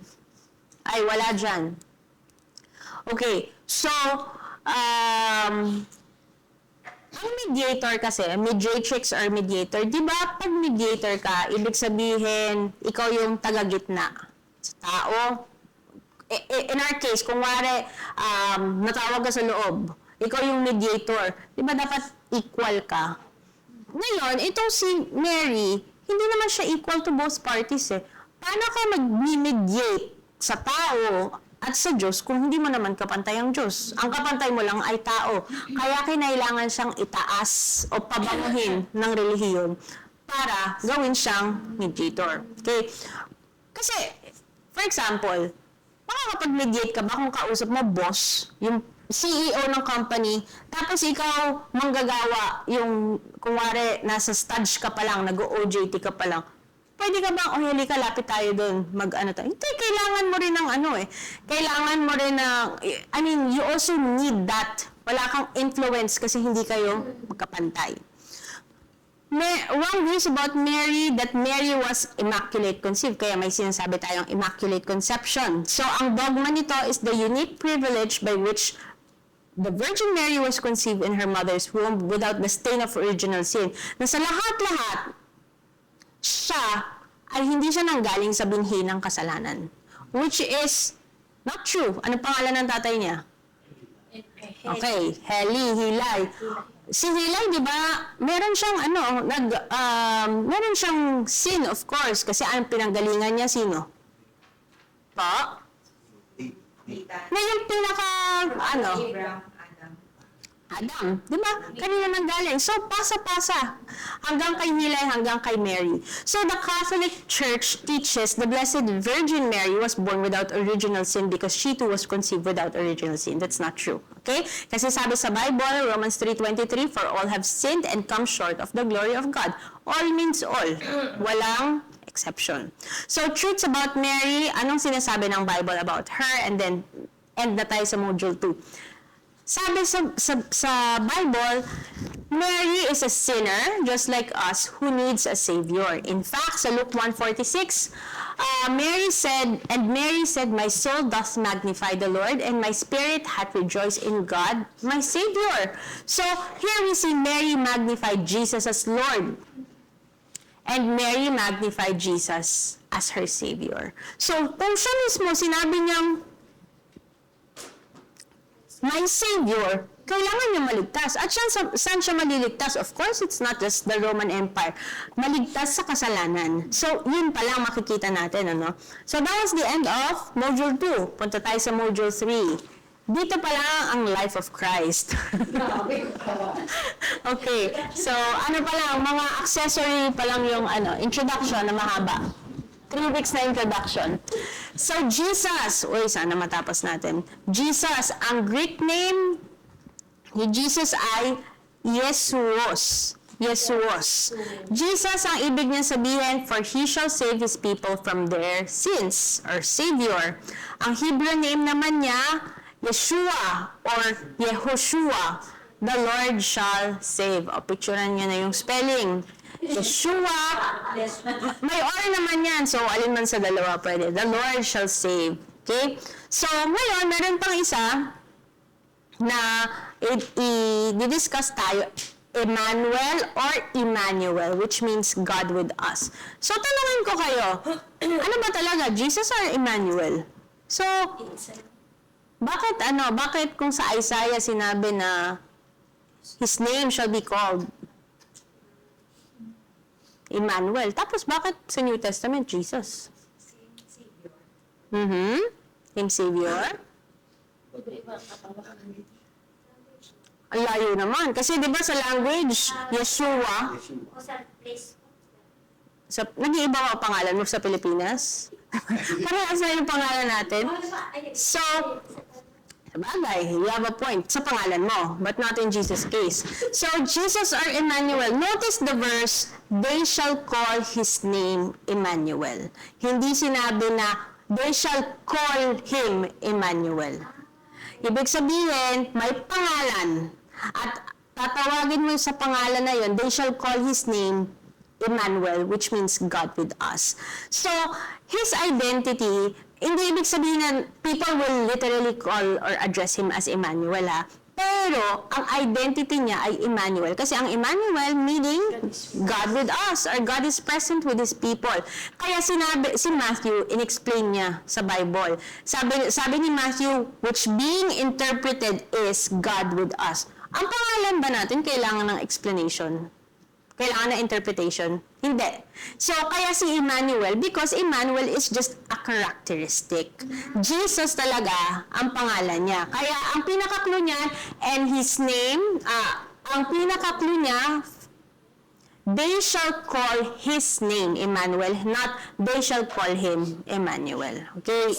Ay, wala dyan. Okay. So, ang mediator kasi, mediatrix or mediator, di ba pag mediator ka, ibig sabihin, ikaw yung taga-gitna sa tao. In our case, kung wari, natawag ka sa loob, ikaw yung mediator, di ba dapat equal ka? Ngayon, itong si Mary, hindi naman siya equal to both parties eh. Paano ka mag-mediate sa tao at sa Diyos kung hindi mo naman kapantay ang Diyos? Ang kapantay mo lang ay tao. Kaya kinailangan siyang itaas o pabanguhin ng relihiyon para gawin siyang mediator. Okay? Kasi, for example, makakapag-mediate ka ba kung kausap mo boss, yung CEO ng company, tapos ikaw manggagawa yung, kung wari, nasa stage ka pa lang, nag-OJT ka pa lang, pwede ka bang, hili ka, lapit tayo doon, mag-ano tayo? Hindi, kailangan mo rin ng kailangan mo rin ng, you also need that. Wala kang influence kasi hindi kayo magkapantay. One news about Mary, that Mary was immaculate conceived. Kaya may sinasabi tayong immaculate conception. So, ang dogma nito is the unique privilege by which the Virgin Mary was conceived in her mother's womb without the stain of original sin. Na sa lahat-lahat, siya ay hindi siya nanggaling sa binhi ng kasalanan. Which is not true. Ano pangalan ng tatay niya? Okay, Hilay. Si Hilay, di ba, meron siyang meron siyang sin, of course, kasi ang pinanggalingan niya sino? Pa? Na yung pinaka, Adam, di ba? Kanina nanggaling. So, pasa-pasa. Hanggang kay Hilay, hanggang kay Mary. So, the Catholic Church teaches the Blessed Virgin Mary was born without original sin because she too was conceived without original sin. That's not true. Okay? Kasi sabi sa Bible, Romans 3:23, for all have sinned and come short of the glory of God. All means all. Walang exception. So, truths about Mary, anong sinasabi ng Bible about her? And then, end na tayo sa module 2. Sabi sa Bible, Mary is a sinner, just like us, who needs a Savior. In fact, sa Luke 1:46, Mary said, my soul doth magnify the Lord, and my spirit hath rejoiced in God, my Savior. So, here we see Mary magnified Jesus as Lord. And Mary magnified Jesus as her Savior. So, kung siya mismo, sinabi niyang, my Savior, kailangan niya maligtas. At saan siya maliligtas? Of course, it's not just the Roman Empire. Maligtas sa kasalanan. So, yun pa lang makikita natin, ano? So, that was the end of Module 2. Punta tayo sa Module 3. Dito pa lang ang life of Christ. Okay. So, ano pa lang, mga accessory pa lang yung introduction na mahaba. 3 weeks na introduction. So, Jesus. Uy, sana matapos natin. Jesus, ang Greek name ni Jesus ay Yesuos. Yesuos. Jesus, ang ibig niya sabihin, for He shall save His people from their sins, or Savior. Ang Hebrew name naman niya, Yeshua, or Yehoshua. The Lord shall save. O, picturean niyo na yung spelling. Yeshua, may or naman yan. So, alin man sa dalawa pwede. The Lord shall save. Okay? So, ngayon, meron pang isa na i-discuss tayo, Emmanuel or Emmanuel, which means God with us. So, tanungin ko kayo, ano ba talaga, Jesus or Emmanuel? So, bakit kung sa Isaiah sinabi na His name shall be called Emmanuel, tapos bakit sa New Testament, Jesus? Him Savior? Ang layo naman. Kasi di ba sa language, Yeshua, nag-iiba ba ang pangalan mo sa Pilipinas? Parehas na yung pangalan natin. So, sabagay, you have a point sa pangalan mo, but not in Jesus' case. So, Jesus or Emmanuel, notice the verse, they shall call His name Emmanuel. Hindi sinabi na, they shall call Him Emmanuel. Ibig sabihin, may pangalan. At tatawagin mo sa pangalan na yon, they shall call His name Emmanuel, which means God with us. So, His identity, hindi ibig sabihin na people will literally call or address Him as Emmanuel, ha? Pero, ang identity niya ay Emmanuel. Kasi ang Emmanuel meaning God with us, or God is present with His people. Kaya si Matthew, in-explain niya sa Bible. Sabi ni Matthew, which being interpreted is God with us. Ang pangalan ba natin kailangan ng explanation? Kailangan ng interpretation? Hindi. So, kaya si Emmanuel, because Emmanuel is just a characteristic. Jesus talaga ang pangalan niya. Kaya ang pinaka-clue niya, and His name, ang pinaka-clue niya, they shall call His name Emmanuel, not they shall call Him Emmanuel. Okay?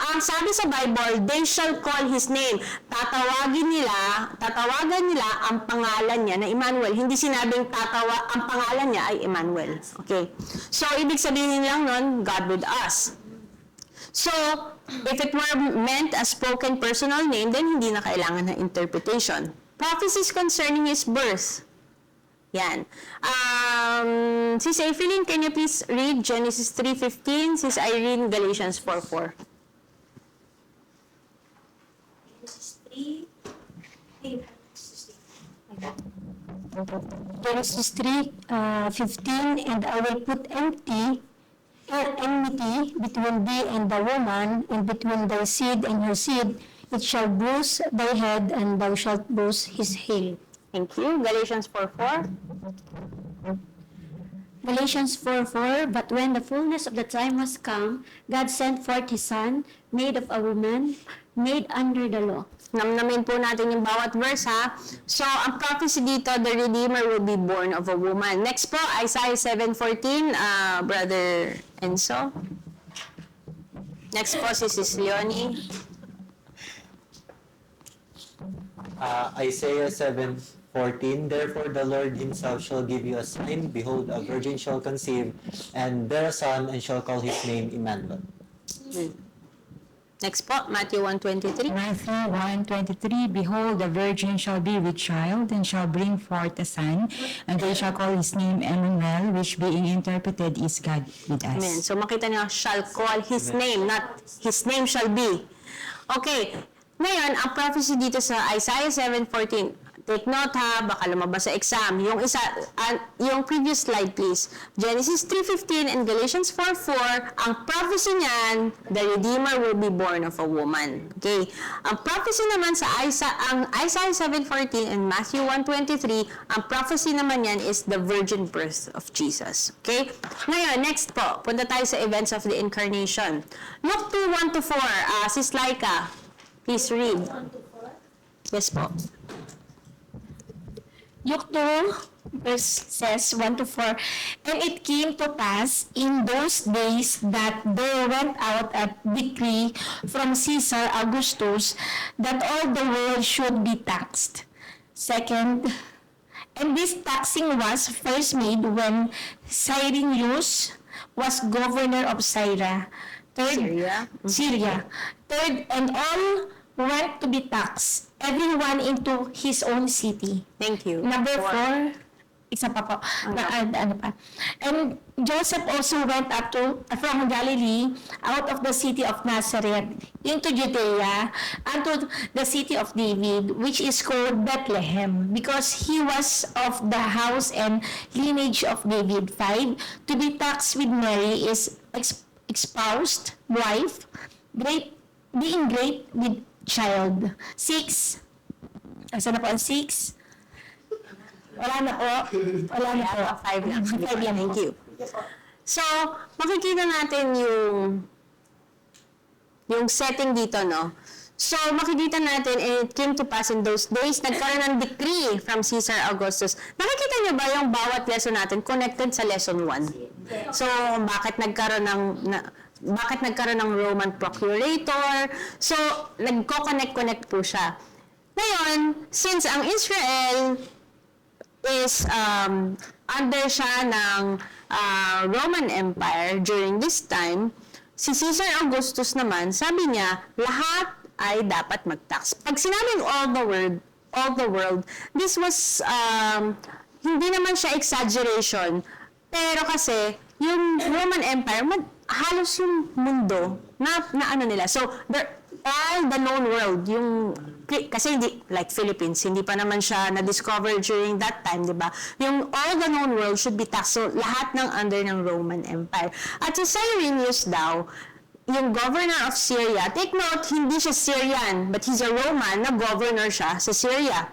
Ang sabi sa Bible, they shall call His name. Tatawagan nila ang pangalan niya na Emmanuel. Hindi sinabing ang pangalan niya ay Emmanuel. Okay? So, ibig sabihin lang nun, God with us. So, if it were meant as spoken personal name, then hindi na kailangan ng interpretation. Prophecies concerning His birth. Yan. Sis Evelyn, can you please read Genesis 3:15? Sis Irene, Galatians 4:4. Genesis 3:15, and I will put enmity between thee and the woman, and between thy seed and her seed. It shall bruise thy head, and thou shalt bruise his heel. Thank you. Galatians 4:4. Galatians 4:4, but when the fullness of the time was come, God sent forth His Son, made of a woman, made under the law. Namnamin po natin yung bawat verse, ha? So, ang prophecy dito, the Redeemer will be born of a woman. Next po, Isaiah 7:14, Brother Enzo. Next po, si Sis Leonie. Isaiah 7:14, therefore the Lord Himself shall give you a sign, behold, a virgin shall conceive, and bear a son, and shall call his name Emmanuel. Next po, Matthew 1:23. Matthew 1:23, behold, the virgin shall be with child, and shall bring forth a son, and they shall call his name Emmanuel, which being interpreted is God with us. Amen. So makita niyo, shall call His name, not His name shall be. Okay. Ngayon, ang prophecy dito sa Isaiah 7:14, Take note ha, baka lumabas sa exam. Yung isa, yung previous slide please. Genesis 3:15 and Galatians 4:4, ang prophecy niyan, the Redeemer will be born of a woman. Okay? Ang prophecy naman sa Isaiah 7:14 and Matthew 1:23, ang prophecy naman yan is the virgin birth of Jesus. Okay? Ngayon, next po, punta tayo sa events of the incarnation. Luke 2:1-4, Sis Laika, please read. Yes po. Luke 2, verses 1-4. And it came to pass in those days that there went out a decree from Caesar Augustus that all the world should be taxed. Second, and this taxing was first made when Cyrenius was governor of Syria. Syria. Third, and all went to be taxed, everyone into his own city. Thank you. Number 4, isa pa po, ano pa. And Joseph also went up from Galilee, out of the city of Nazareth, into Judea, unto the city of David, which is called Bethlehem, because he was of the house and lineage of David. 5, to be taxed with Mary is espoused wife, being great with child. 6. Asa na po ang 6? Wala na po. 5 lang. 5 yan. Thank you. So, makikita natin yung setting dito, no? So, makikita natin, and it came to pass in those days, nagkaroon ng decree from Caesar Augustus. Nakikita niyo ba yung bawat lesson natin connected sa lesson 1? So, bakit nagkaroon ng Roman procurator? So, nagko-connect po siya. Ngayon, since ang Israel is under siya ng Roman Empire during this time, si Caesar Augustus naman, sabi niya, lahat ay dapat mag-tax. Pag sinabing all the world, this was, hindi naman siya exaggeration, pero kasi, yung Roman Empire, halos yung mundo na ano nila. So, all the known world, kasi hindi, like Philippines, hindi pa naman siya na-discover during that time, di ba? Yung all the known world should be taxed. So, lahat ng under ng Roman Empire. At si Cyrenius daw, yung governor of Syria, take note, hindi siya Syrian, but he's a Roman na governor siya sa Syria.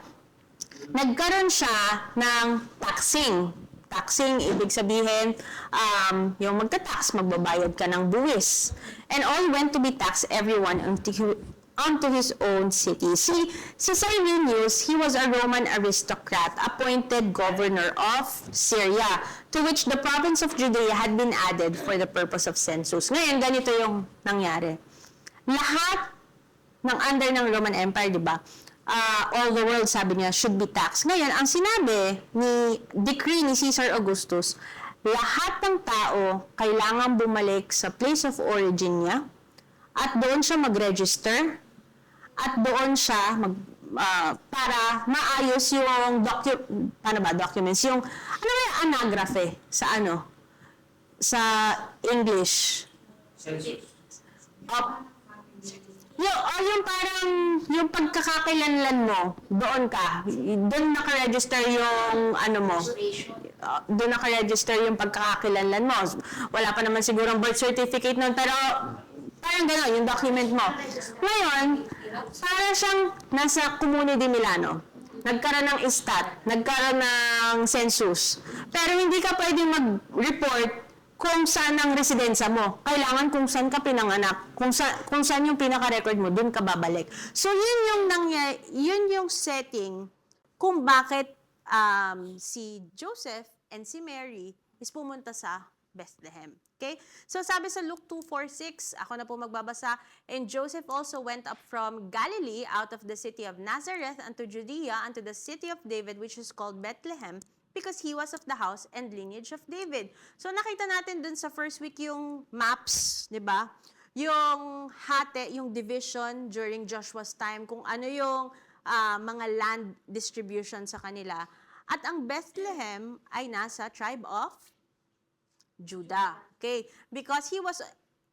Nagkaroon siya ng taxing. Taxing, ibig sabihin, yung magta-tax, magbabayad ka ng buwis. And all went to be taxed, everyone onto his own city. Si Cyrenius, he was a Roman aristocrat, appointed governor of Syria, to which the province of Judea had been added for the purpose of census. Ngayon, ganito yung nangyari. Lahat ng under ng Roman Empire, di ba? All the world, sabi niya, should be taxed. Ngayon, ang sinabi decree ni Caesar Augustus, lahat ng tao kailangan bumalik sa place of origin niya at doon siya mag-register at doon siya para maayos yung documents, yung anagraphe sa English. Yung parang, yung pagkakakilanlan mo, doon naka-register yung doon naka-register yung pagkakakilanlan mo. Wala pa naman sigurong birth certificate nun, pero parang gano'n, yung document mo. Ngayon, parang siyang nasa Comune di Milano. Nagkaroon ng nagkaroon ng census. Pero hindi ka pwedeng mag-report kung saan ang residensya mo. Kailangan kung saan ka pinanganak, kung saan yung pinaka-record mo, dun ka babalik. So, yun yung setting kung bakit si Joseph and si Mary is pumunta sa Bethlehem. Okay? So, sabi sa Luke 2:4-6, ako na po magbabasa, and Joseph also went up from Galilee out of the city of Nazareth unto Judea, unto the city of David, which is called Bethlehem, because he was of the house and lineage of David. So, nakita natin dun sa first week yung maps, di ba? Yung yung division during Joshua's time, kung ano yung mga land distribution sa kanila. At ang Bethlehem ay nasa tribe of Judah. Okay? Because he was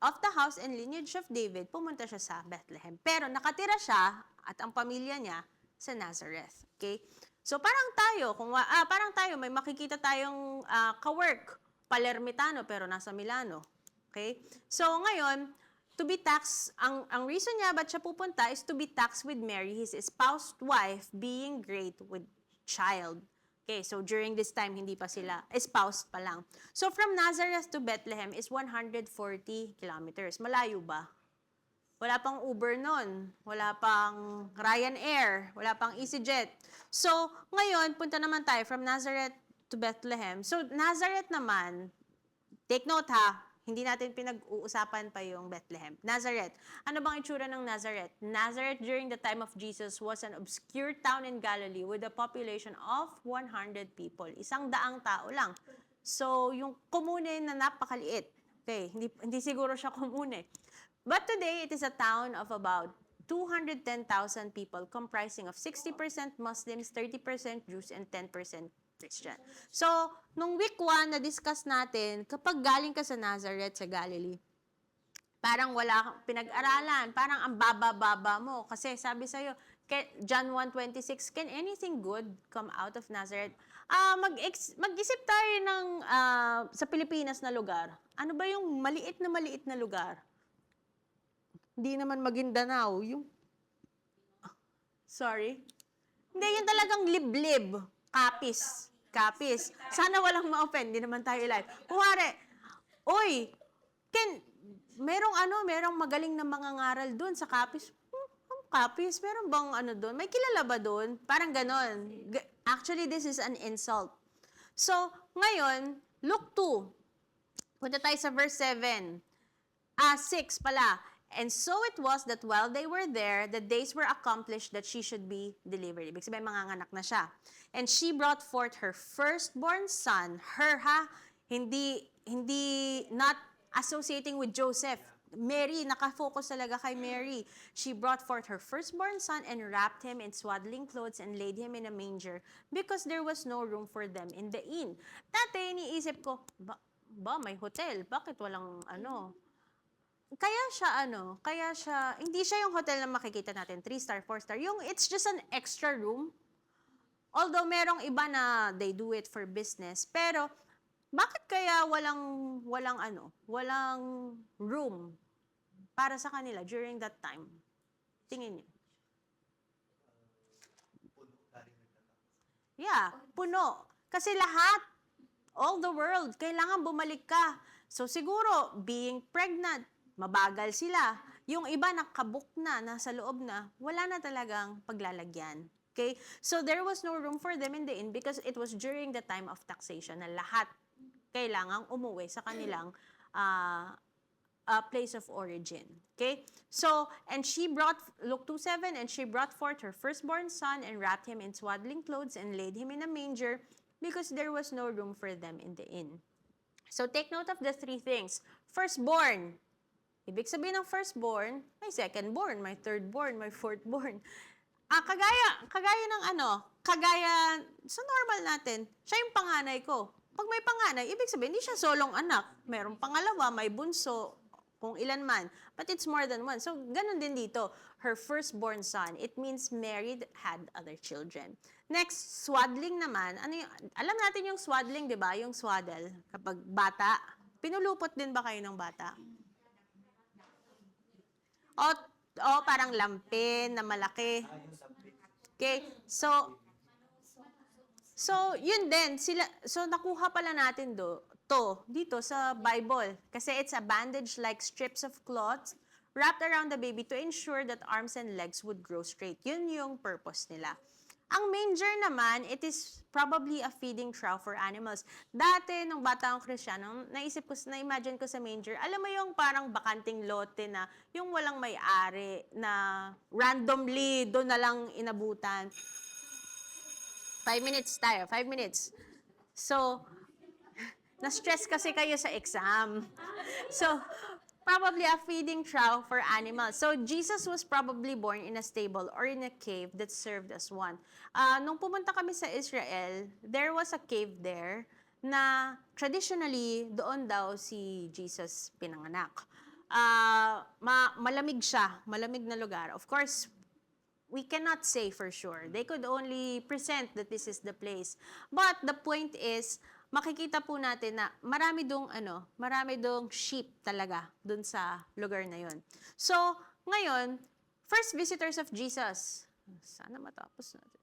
of the house and lineage of David, pumunta siya sa Bethlehem. Pero nakatira siya at ang pamilya niya sa Nazareth. Okay? So parang tayo may makikita tayong ka-work, Palermitano pero nasa Milano. Okay? So ngayon, to be taxed, ang reason niya ba't siya pupunta is to be taxed with Mary, his espoused wife, being great with child. Okay, so during this time, hindi pa sila, espoused pa lang. So from Nazareth to Bethlehem is 140 kilometers. Malayo ba? Wala pang Uber nun. Wala pang Ryanair. Wala pang EasyJet. So, ngayon, punta naman tayo from Nazareth to Bethlehem. So, Nazareth naman, take note ha, hindi natin pinag-uusapan pa yung Bethlehem. Nazareth. Ano bang itsura ng Nazareth? Nazareth during the time of Jesus was an obscure town in Galilee with a population of 100 people. 100 tao lang. So, yung komune na napakaliit. Okay, hindi siguro siya komune. But today, it is a town of about 210,000 people comprising of 60% Muslims, 30% Jews, and 10% Christian. So, nung week 1, na-discuss natin, kapag galing ka sa Nazareth, sa Galilee, parang wala kang pinag-aralan, parang ang baba-baba mo. Kasi sabi sa'yo, John 1:26, can anything good come out of Nazareth? Mag-isip tayo ng sa Pilipinas na lugar. Ano ba yung maliit na lugar? Hindi naman Maguindanao, yung... Sorry? Hindi, yung talagang liblib. Kapis. Sana walang ma-offend, hindi naman tayo live. Kuwari, oy, merong magaling na mga ngaral doon sa Kapis. Kapis, meron bang doon? May kilala ba doon? Parang ganon. Actually, this is an insult. So, ngayon, Luke 2. Punta tayo sa verse 7. 6 pala. And so it was that while they were there, the days were accomplished that she should be delivered. Ibig sabihin, manganganak na siya. And she brought forth her firstborn son, hindi not associating with Joseph. Mary, nakafocus talaga kay Mary. She brought forth her firstborn son and wrapped him in swaddling clothes and laid him in a manger because there was no room for them in the inn. Dati, iniisip ko, may hotel, bakit walang Kaya siya, hindi siya yung hotel na makikita natin, 3-star, 4-star. Yung it's just an extra room. Although merong iba na they do it for business. Pero, bakit kaya walang room para sa kanila during that time? Tingin niyo. Yeah, puno. Kasi lahat, all the world, kailangan bumalik ka. So siguro, being pregnant, mabagal sila. Yung iba nakabook na, nasa loob na, wala na talagang paglalagyan. Okay? So there was no room for them in the inn because it was during the time of taxation na lahat kailangang umuwi sa kanilang place of origin. Okay? So, and she brought, Luke 2:7, and she brought forth her firstborn son and wrapped him in swaddling clothes and laid him in a manger because there was no room for them in the inn. So take note of the 3 things. Firstborn. Ibig sabihin ng firstborn, may secondborn, may thirdborn, may fourthborn. Kagaya sa normal natin, siya yung panganay ko. Pag may panganay, ibig sabihin, hindi siya solong anak. Mayroong pangalawa, may bunso, kung ilan man. But it's more than one. So, ganun din dito. Her firstborn son. It means married, had other children. Next, swaddling naman. Alam natin yung swaddling, di ba? Yung swaddle. Kapag bata. Pinulupot din ba kayo ng bata? Parang lampin na malaki. Okay? So yun din. So, nakuha pala natin dito sa Bible. Kasi it's a bandage-like strips of cloth wrapped around the baby to ensure that arms and legs would grow straight. Yun yung purpose nila. Ang manger naman, it is probably a feeding trough for animals. Dati, nung bata akong Kristiyano, na-imagine ko sa manger, alam mo yung parang bakanting lote na yung walang may-ari na randomly doon na lang inabutan. 5 minutes tayo, 5 minutes. So, na-stress kasi kayo sa exam. So, probably a feeding trough for animals. So, Jesus was probably born in a stable or in a cave that served as one. Nung pumunta kami sa Israel, there was a cave there na traditionally, doon daw si Jesus pinanganak. Malamig siya, malamig na lugar. Of course, we cannot say for sure. They could only present that this is the place. But the point is, makikita po natin na marami dong sheep talaga dun sa lugar na yon. So, ngayon, first visitors of Jesus. Sana matapos natin.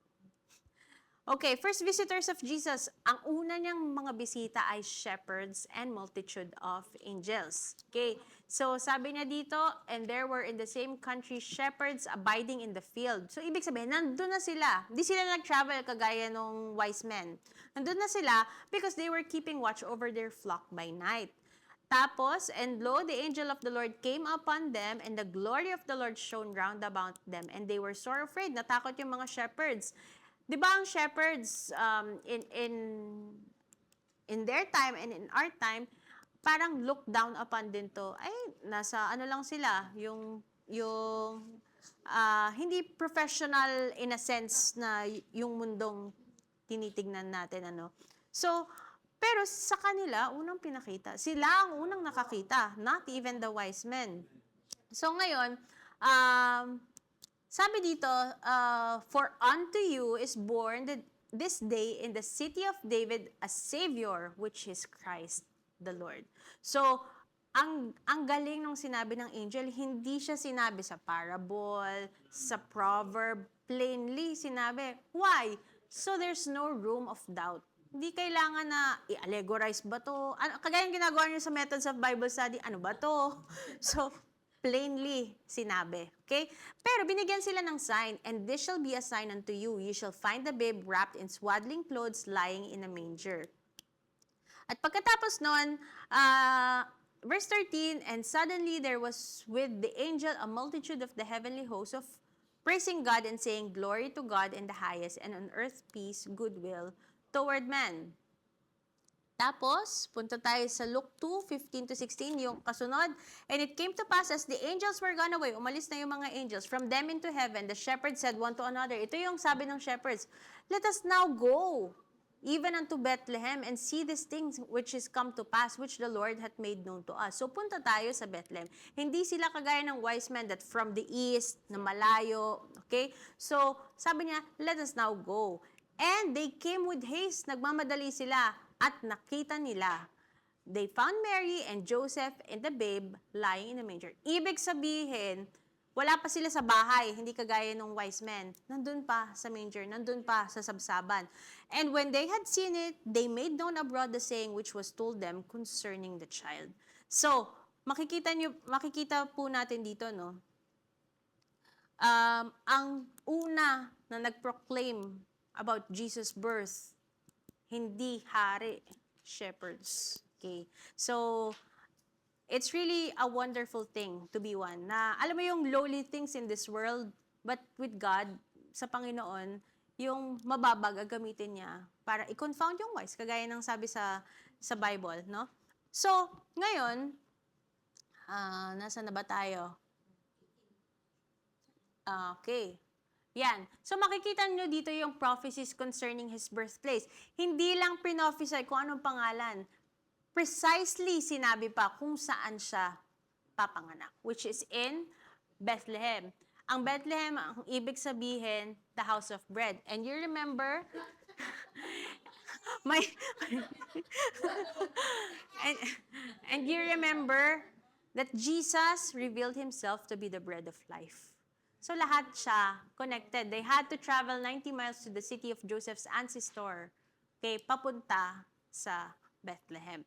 Okay, first visitors of Jesus. Ang una niyang mga bisita ay shepherds and multitude of angels. Okay, so sabi niya dito, and there were in the same country shepherds abiding in the field. So ibig sabihin, nandun na sila. Hindi sila nag-travel kagaya nung wise men. Nandun na sila because they were keeping watch over their flock by night. Tapos, and lo, the angel of the Lord came upon them, and the glory of the Lord shone round about them, and they were sore afraid. Natakot yung mga shepherds. Di ba ang shepherds in their time and in our time, parang look down upon din to. Ay, nasa ano lang sila, yung hindi professional in a sense na yung mundong tinitignan natin, ano. So, pero sa kanila, unang pinakita. Sila ang unang nakakita, not even the wise men. So ngayon, sabi dito, for unto you is born this day in the city of David a Savior, which is Christ the Lord. So, ang galing nung sinabi ng angel, hindi siya sinabi sa parable, sa proverb, plainly sinabi. Why? So there's no room of doubt. Hindi kailangan na i-allegorize ba to? Kagaya yung ginagawa niyo sa Methods of Bible Study, ano ba to? So, plainly sinabi. Okay? Pero binigyan sila ng sign, and this shall be a sign unto you. You shall find the babe wrapped in swaddling clothes lying in a manger. At pagkatapos nun, verse 13, and suddenly there was with the angel a multitude of the heavenly hosts of praising God and saying, Glory to God in the highest, and on earth peace, goodwill toward men. Tapos, punta tayo sa Luke 2:15-16, yung kasunod. And it came to pass as the angels were gone away, umalis na yung mga angels, from them into heaven, the shepherds said one to another. Ito yung sabi ng shepherds, let us now go, even unto Bethlehem, and see these things which is come to pass, which the Lord hath made known to us. So, punta tayo sa Bethlehem. Hindi sila kagaya ng wise men that from the east, na malayo, okay? So, sabi niya, let us now go. And they came with haste, nagmamadali sila, at nakita nila. They found Mary and Joseph and the babe lying in a manger. Ibig sabihin, wala pa sila sa bahay, hindi kagaya ng wise men. Nandun pa sa manger, nandun pa sa sabsaban. And when they had seen it, they made known abroad the saying which was told them concerning the child. So, makikita po natin dito, no? Ang una na nag-proclaim about Jesus' birth, hindi hari, shepherds. Okay? So, it's really a wonderful thing to be one. Na, alam mo yung lowly things in this world, but with God, sa Panginoon, yung mababa gagamitin niya para i-confound yung wise, kagaya ng sabi sa Bible, no? So, ngayon, nasa na ba tayo? Okay. Yan. So makikita nyo dito yung prophecies concerning His birthplace. Hindi lang prophesy kung anong pangalan. Precisely sinabi pa kung saan siya papanganak, which is in Bethlehem. Ang Bethlehem, ang ibig sabihin, the house of bread. And you remember, and you remember that Jesus revealed Himself to be the bread of life. So lahat siya connected. They had to travel 90 miles to the city of Joseph's ancestor. Okay, papunta sa Bethlehem.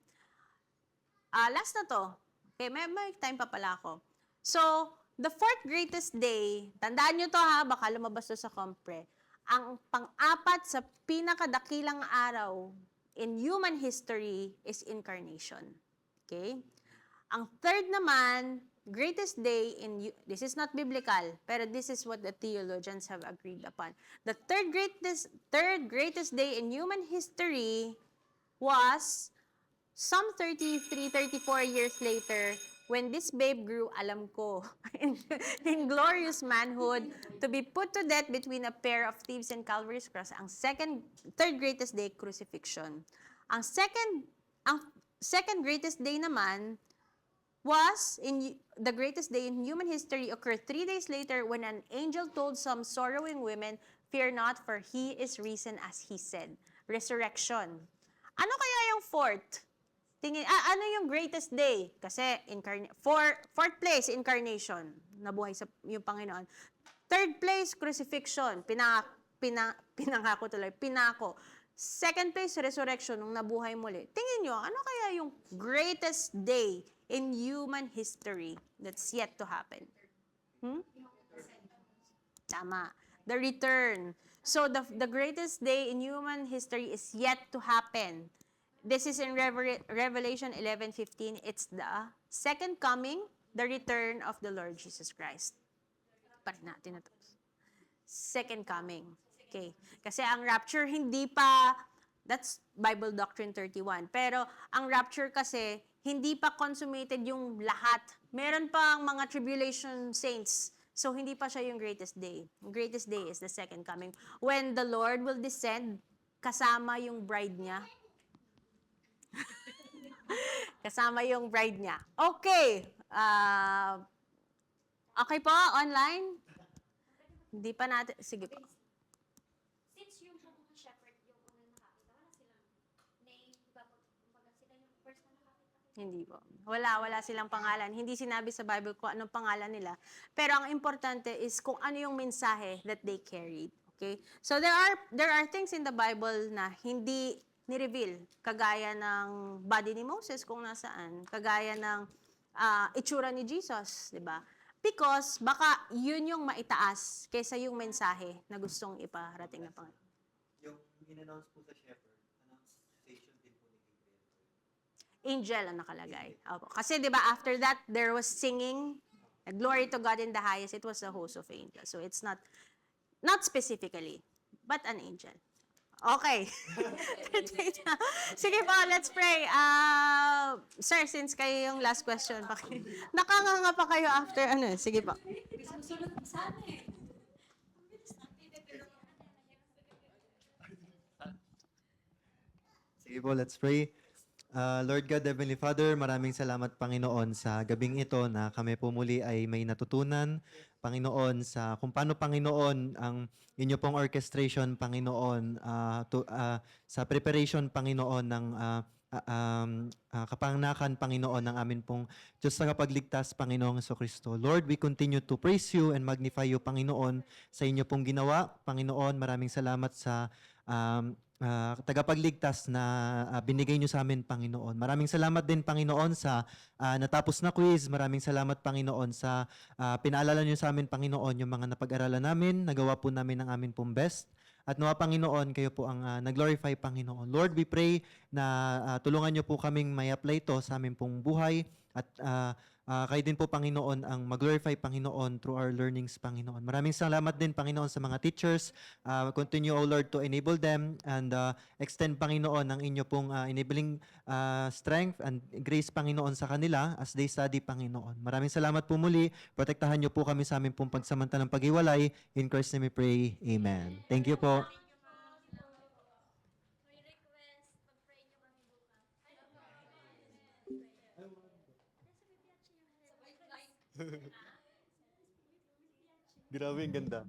Last na to. Okay, may time pa pala ako. So, the fourth greatest day, tandaan nyo to ha, baka lumabas to sa compre. Ang pang-apat sa pinakadakilang araw in human history is incarnation. Okay? Ang third naman, greatest day this is not biblical, pero this is what the theologians have agreed upon. The third greatest day in human history was some 34 years later, when this babe grew, alam ko, in glorious manhood, to be put to death between a pair of thieves and Calvary's cross. Ang third greatest day, crucifixion. Ang second greatest day naman, the greatest day in human history occurred 3 days later when an angel told some sorrowing women, "Fear not, for he is risen as he said." Resurrection. Ano kaya yung fourth? Ano yung greatest day? Kasi fourth place, incarnation. Nabuhay sa yung Panginoon. Third place, crucifixion. Pinangako tuloy. Pinako. Second place, resurrection, nung nabuhay muli. Tingin nyo, ano kaya yung greatest day in human history that's yet to happen? Tama. The return. So the greatest day in human history is yet to happen. This is in Revelation 11:15. It's the second coming, the return of the Lord Jesus Christ. Parin natin na to. Second coming. Okay. Kasi ang rapture hindi pa, that's Bible Doctrine 31. Pero ang rapture kasi, hindi pa consummated yung lahat. Meron pang mga tribulation saints. So hindi pa siya yung greatest day. Yung greatest day is the second coming. When the Lord will descend, kasama yung bride niya. Kasama yung bride niya. Okay. Okay po, online? Hindi pa natin, sige po. Since yung mga shepherd yung unang nakakita, wala silang name, kumbaga sila yung first na nakakita. Hindi po. Wala silang pangalan. Hindi sinabi sa Bible kung anong pangalan nila. Pero ang importante is kung ano yung mensahe that they carried. Okay? So there are things in the Bible na hindi ni-reveal. Kagaya ng body ni Moses kung nasaan. Kagaya ng itsura ni Jesus. Diba? Because baka yun yung maitaas kaysa yung mensahe na gustong iparating na Panginoon. Yung in-announce po sa shepherd, announcement din po ni Gabriel. Angel ang nakalagay. Opo. Kasi 'di ba after that there was singing, glory to God in the highest. It was a host of angels. So it's not specifically, but an angel. Okay. Sige po, let's pray. Sir, since kayo yung last question, nakanganga pa kayo after ano? Sige po. Susunod sana eh. Sige po, let's pray. Lord God, Heavenly Father, maraming salamat, Panginoon, sa gabing ito na kami po muli ay may natutunan, Panginoon, sa kung paano, Panginoon, ang inyo pong orchestration, Panginoon, sa preparation, Panginoon, ng kapanganakan, Panginoon, ng amin pong Diyos sa kapagligtas, Panginoong Jesucristo. Lord, we continue to praise you and magnify you, Panginoon, sa inyo pong ginawa. Panginoon, maraming salamat sa tagapagligtas na binigay nyo sa amin, Panginoon. Maraming salamat din, Panginoon, sa natapos na quiz. Maraming salamat, Panginoon, sa pinaalala nyo sa amin, Panginoon, yung mga napag-aralan namin. Nagawa po namin ang amin pong best. At nawa, Panginoon, kayo po ang nag-glorify, Panginoon. Lord, we pray na tulungan nyo po kaming may apply ito sa amin pong buhay. At kayo din po, Panginoon, ang mag-glorify, Panginoon, through our learnings, Panginoon. Maraming salamat din, Panginoon, sa mga teachers. Continue, O Lord, to enable them and extend, Panginoon, ang inyo pong enabling strength and grace, Panginoon, sa kanila as they study, Panginoon. Maraming salamat po muli. Protektahan nyo po kami sa amin pong pagsamantalang pag-iwalay. In Christ's name we pray. Amen. Thank you po. May request, pag-pray nyo kami bukas. Grabe, ang ganda.